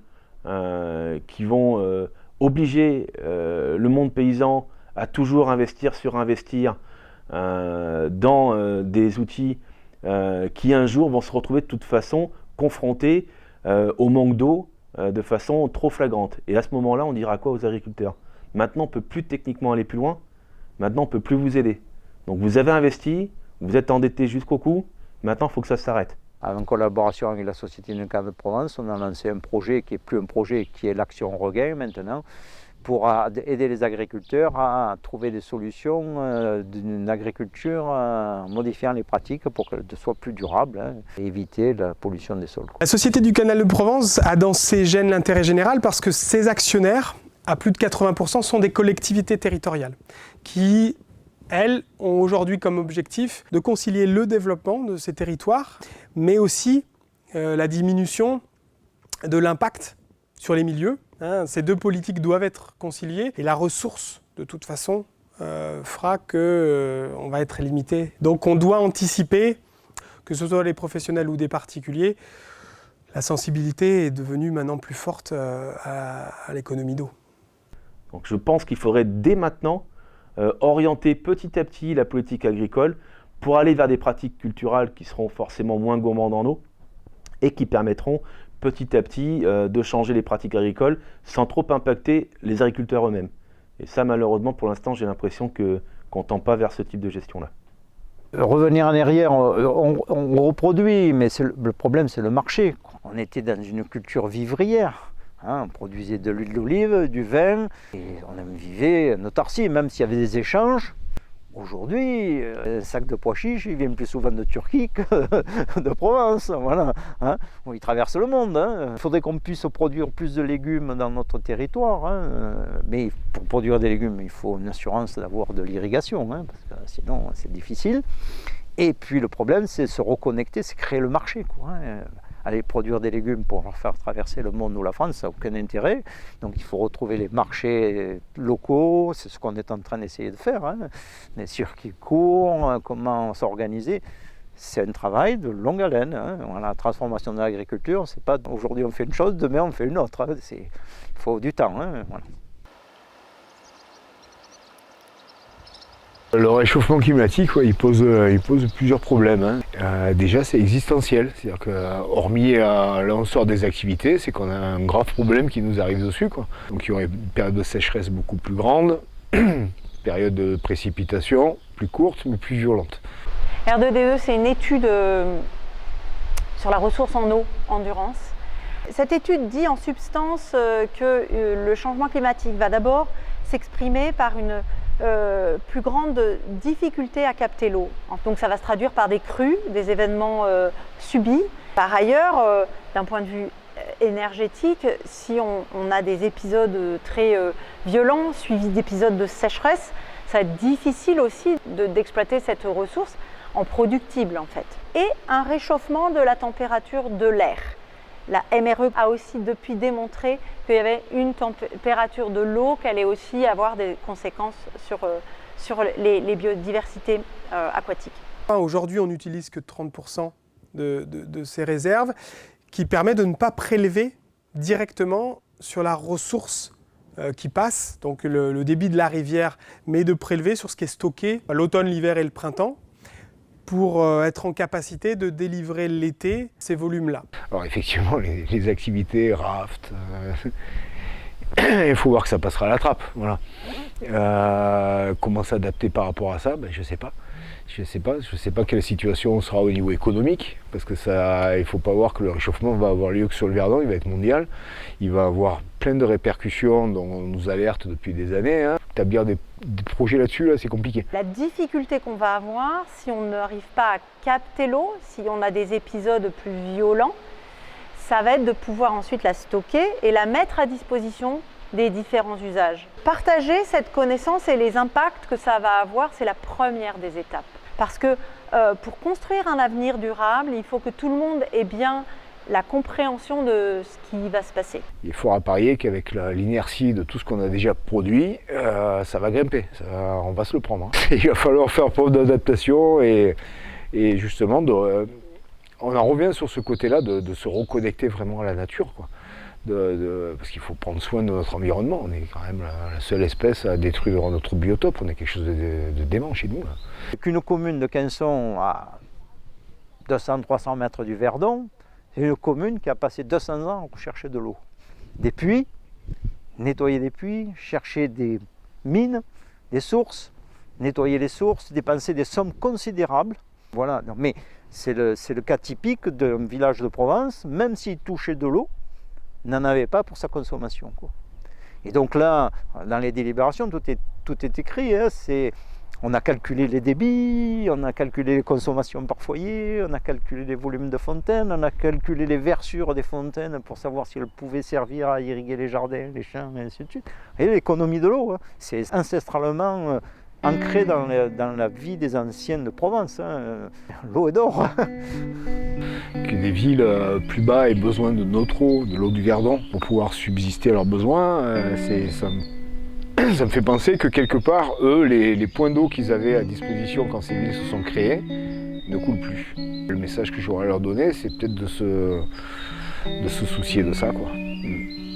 qui vont obliger le monde paysan à toujours investir, surinvestir dans des outils qui un jour vont se retrouver de toute façon confrontés au manque d'eau de façon trop flagrante. Et à ce moment-là, on dira quoi aux agriculteurs? Maintenant, on ne peut plus techniquement aller plus loin, maintenant on ne peut plus vous aider. Donc vous avez investi, vous êtes endetté jusqu'au cou, maintenant il faut que ça s'arrête. En collaboration avec la Société du Canal de Provence, on a lancé un projet qui n'est plus un projet, qui est l'Action Regain maintenant, pour aider les agriculteurs à trouver des solutions d'une agriculture modifiant les pratiques pour qu'elles soient plus durables et éviter la pollution des sols. La Société du Canal de Provence a dans ses gènes l'intérêt général parce que ses actionnaires, à plus de 80%, sont des collectivités territoriales qui, elles, ont aujourd'hui comme objectif de concilier le développement de ces territoires, mais aussi la diminution de l'impact sur les milieux. Ces deux politiques doivent être conciliées et la ressource, de toute façon, fera qu'on va être limité. Donc on doit anticiper, que ce soit les professionnels ou des particuliers, la sensibilité est devenue maintenant plus forte à l'économie d'eau. Donc je pense qu'il faudrait dès maintenant orienter petit à petit la politique agricole pour aller vers des pratiques culturales qui seront forcément moins gourmandes en eau et qui permettront petit à petit de changer les pratiques agricoles sans trop impacter les agriculteurs eux-mêmes. Et ça, malheureusement, pour l'instant, j'ai l'impression qu'on ne tend pas vers ce type de gestion-là. Revenir en arrière, on reproduit, mais le problème, c'est le marché. On était dans une culture vivrière. On produisait de l'huile d'olive, du vin, et on vivait en autarcie, même s'il y avait des échanges. Aujourd'hui, un sac de pois chiches, il vient plus souvent de Turquie que de Provence, voilà. Hein. Bon, il traverse le monde. Hein. Il faudrait qu'on puisse produire plus de légumes dans notre territoire. Hein. Mais pour produire des légumes, il faut une assurance d'avoir de l'irrigation, hein, parce que sinon c'est difficile. Et puis le problème, c'est se reconnecter, c'est créer le marché, quoi, hein. Aller produire des légumes pour leur faire traverser le monde ou la France, ça n'a aucun intérêt. Donc il faut retrouver les marchés locaux, c'est ce qu'on est en train d'essayer de faire. Hein. Les circuits courts, comment s'organiser. C'est un travail de longue haleine. Hein. La transformation de l'agriculture, c'est pas aujourd'hui on fait une chose, demain on fait une autre. Hein. Il faut du temps. Hein. Voilà. Le réchauffement climatique, ouais, il pose plusieurs problèmes. Hein. Déjà, c'est existentiel. C'est-à-dire qu'hormis l'essor des activités, c'est qu'on a un grave problème qui nous arrive dessus, quoi. Donc il y aurait une période de sécheresse beaucoup plus grande, période de précipitation plus courte, mais plus violente. R2D2, c'est une étude sur la ressource en eau, endurance. Cette étude dit en substance que le changement climatique va d'abord s'exprimer par une plus grande difficulté à capter l'eau. Donc ça va se traduire par des crues, des événements subis. Par ailleurs, d'un point de vue énergétique, si on a des épisodes très violents, suivis d'épisodes de sécheresse, ça va être difficile aussi d'exploiter cette ressource en productible en fait. Et un réchauffement de la température de l'air. La MRE a aussi depuis démontré qu'il y avait une température de l'eau, qu'elle allait aussi avoir des conséquences sur les biodiversités aquatiques. Aujourd'hui, on n'utilise que 30% de ces réserves, qui permet de ne pas prélever directement sur la ressource qui passe, donc le débit de la rivière, mais de prélever sur ce qui est stocké l'automne, l'hiver et le printemps, pour être en capacité de délivrer l'été ces volumes-là. Alors effectivement, les activités, raft, il faut voir que ça passera à la trappe. Voilà. Comment s'adapter par rapport à ça, ben, je ne sais pas. Je ne sais pas quelle situation sera au niveau économique, parce que il ne faut pas voir que le réchauffement va avoir lieu que sur le Verdon, il va être mondial. Il va avoir plein de répercussions dont on nous alerte depuis des années. Hein. Établir des projets là-dessus, là, c'est compliqué. La difficulté qu'on va avoir, si on n'arrive pas à capter l'eau, si on a des épisodes plus violents, ça va être de pouvoir ensuite la stocker et la mettre à disposition des différents usages. Partager cette connaissance et les impacts que ça va avoir, c'est la première des étapes. Parce que pour construire un avenir durable, il faut que tout le monde ait bien la compréhension de ce qui va se passer. Il faudra parier qu'avec l'inertie de tout ce qu'on a déjà produit, ça va grimper, on va se le prendre. Hein. Il va falloir faire preuve d'adaptation et justement, on en revient sur ce côté-là de se reconnecter vraiment à la nature, quoi. Parce qu'il faut prendre soin de notre environnement. On est quand même la seule espèce à détruire notre biotope. On est quelque chose de dément chez nous. Qu'une commune de Quinçon à 200-300 mètres du Verdon, c'est une commune qui a passé 200 ans à chercher de l'eau. Des puits, nettoyer des puits, chercher des mines, des sources, nettoyer les sources, dépenser des sommes considérables. Voilà. Mais c'est le cas typique d'un village de Provence, même s'il touchait de l'eau, n'en avait pas pour sa consommation, quoi. Et donc là, dans les délibérations, tout est écrit. Hein, on a calculé les débits, on a calculé les consommations par foyer, on a calculé les volumes de fontaines, on a calculé les versures des fontaines pour savoir si elles pouvaient servir à irriguer les jardins, les champs, et ainsi de suite. Et l'économie de l'eau, hein, c'est ancestralement ancré dans la vie des anciens de Provence. Hein. L'eau est d'or. Que des villes plus bas aient besoin de notre eau, de l'eau du Verdon, pour pouvoir subsister à leurs besoins, ça me fait penser que quelque part, eux, les points d'eau qu'ils avaient à disposition quand ces villes se sont créées, ne coulent plus. Le message que j'aurais à leur donner, c'est peut-être de se soucier de ça, quoi.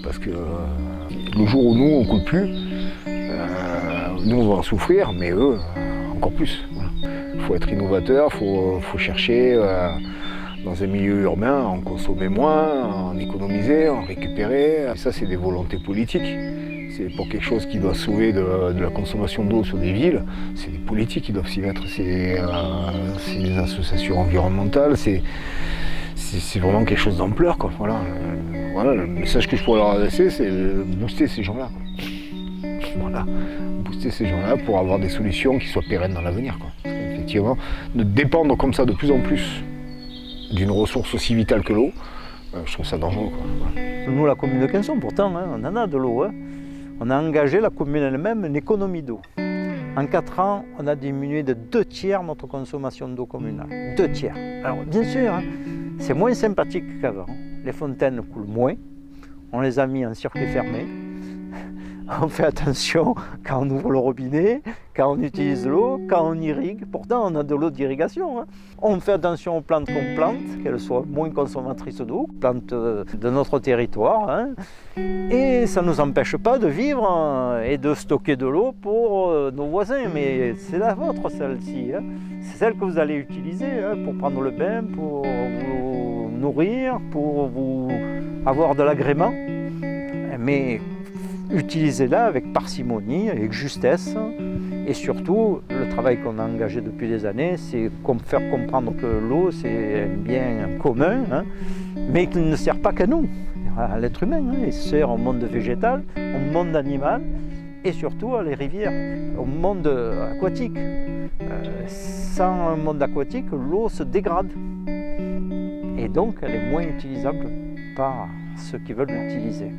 Parce que le jour où nous, on ne coule plus, nous, on va en souffrir, mais eux, encore plus. Voilà. Il faut être innovateur, il faut chercher dans un milieu urbain, en consommer moins, en économiser, en récupérer. Et ça, c'est des volontés politiques. C'est pour quelque chose qui doit sauver de la consommation d'eau sur des villes, c'est des politiques qui doivent s'y mettre, c'est des associations environnementales, c'est vraiment quelque chose d'ampleur, quoi. Voilà, le message que je pourrais leur adresser, c'est de booster ces gens-là, quoi. Voilà. gens-là. Booster ces gens-là pour avoir des solutions qui soient pérennes dans l'avenir. Effectivement, de dépendre comme ça de plus en plus d'une ressource aussi vitale que l'eau, je trouve ça dangereux. Nous, la commune de Quinson, pourtant, on en a de l'eau. On a engagé la commune elle-même une économie d'eau. En 4 ans, on a diminué de 2 tiers notre consommation d'eau communale. 2 tiers. Alors, bien sûr, c'est moins sympathique qu'avant. Les fontaines coulent moins. On les a mis en circuit fermé. On fait attention quand on ouvre le robinet, quand on utilise l'eau, quand on irrigue. Pourtant, on a de l'eau d'irrigation. On fait attention aux plantes qu'on plante, qu'elles soient moins consommatrices d'eau, plantes de notre territoire. Et ça ne nous empêche pas de vivre et de stocker de l'eau pour nos voisins. Mais c'est la vôtre, celle-ci. C'est celle que vous allez utiliser pour prendre le bain, pour vous nourrir, pour vous avoir de l'agrément. Mais utilisez-la avec parcimonie, avec justesse. Et surtout, le travail qu'on a engagé depuis des années, c'est faire comprendre que l'eau, c'est un bien commun, mais qu'il ne sert pas qu'à nous, à l'être humain. Il sert au monde végétal, au monde animal, et surtout à les rivières, au monde aquatique. Sans un monde aquatique, l'eau se dégrade. Et donc, elle est moins utilisable par ceux qui veulent l'utiliser.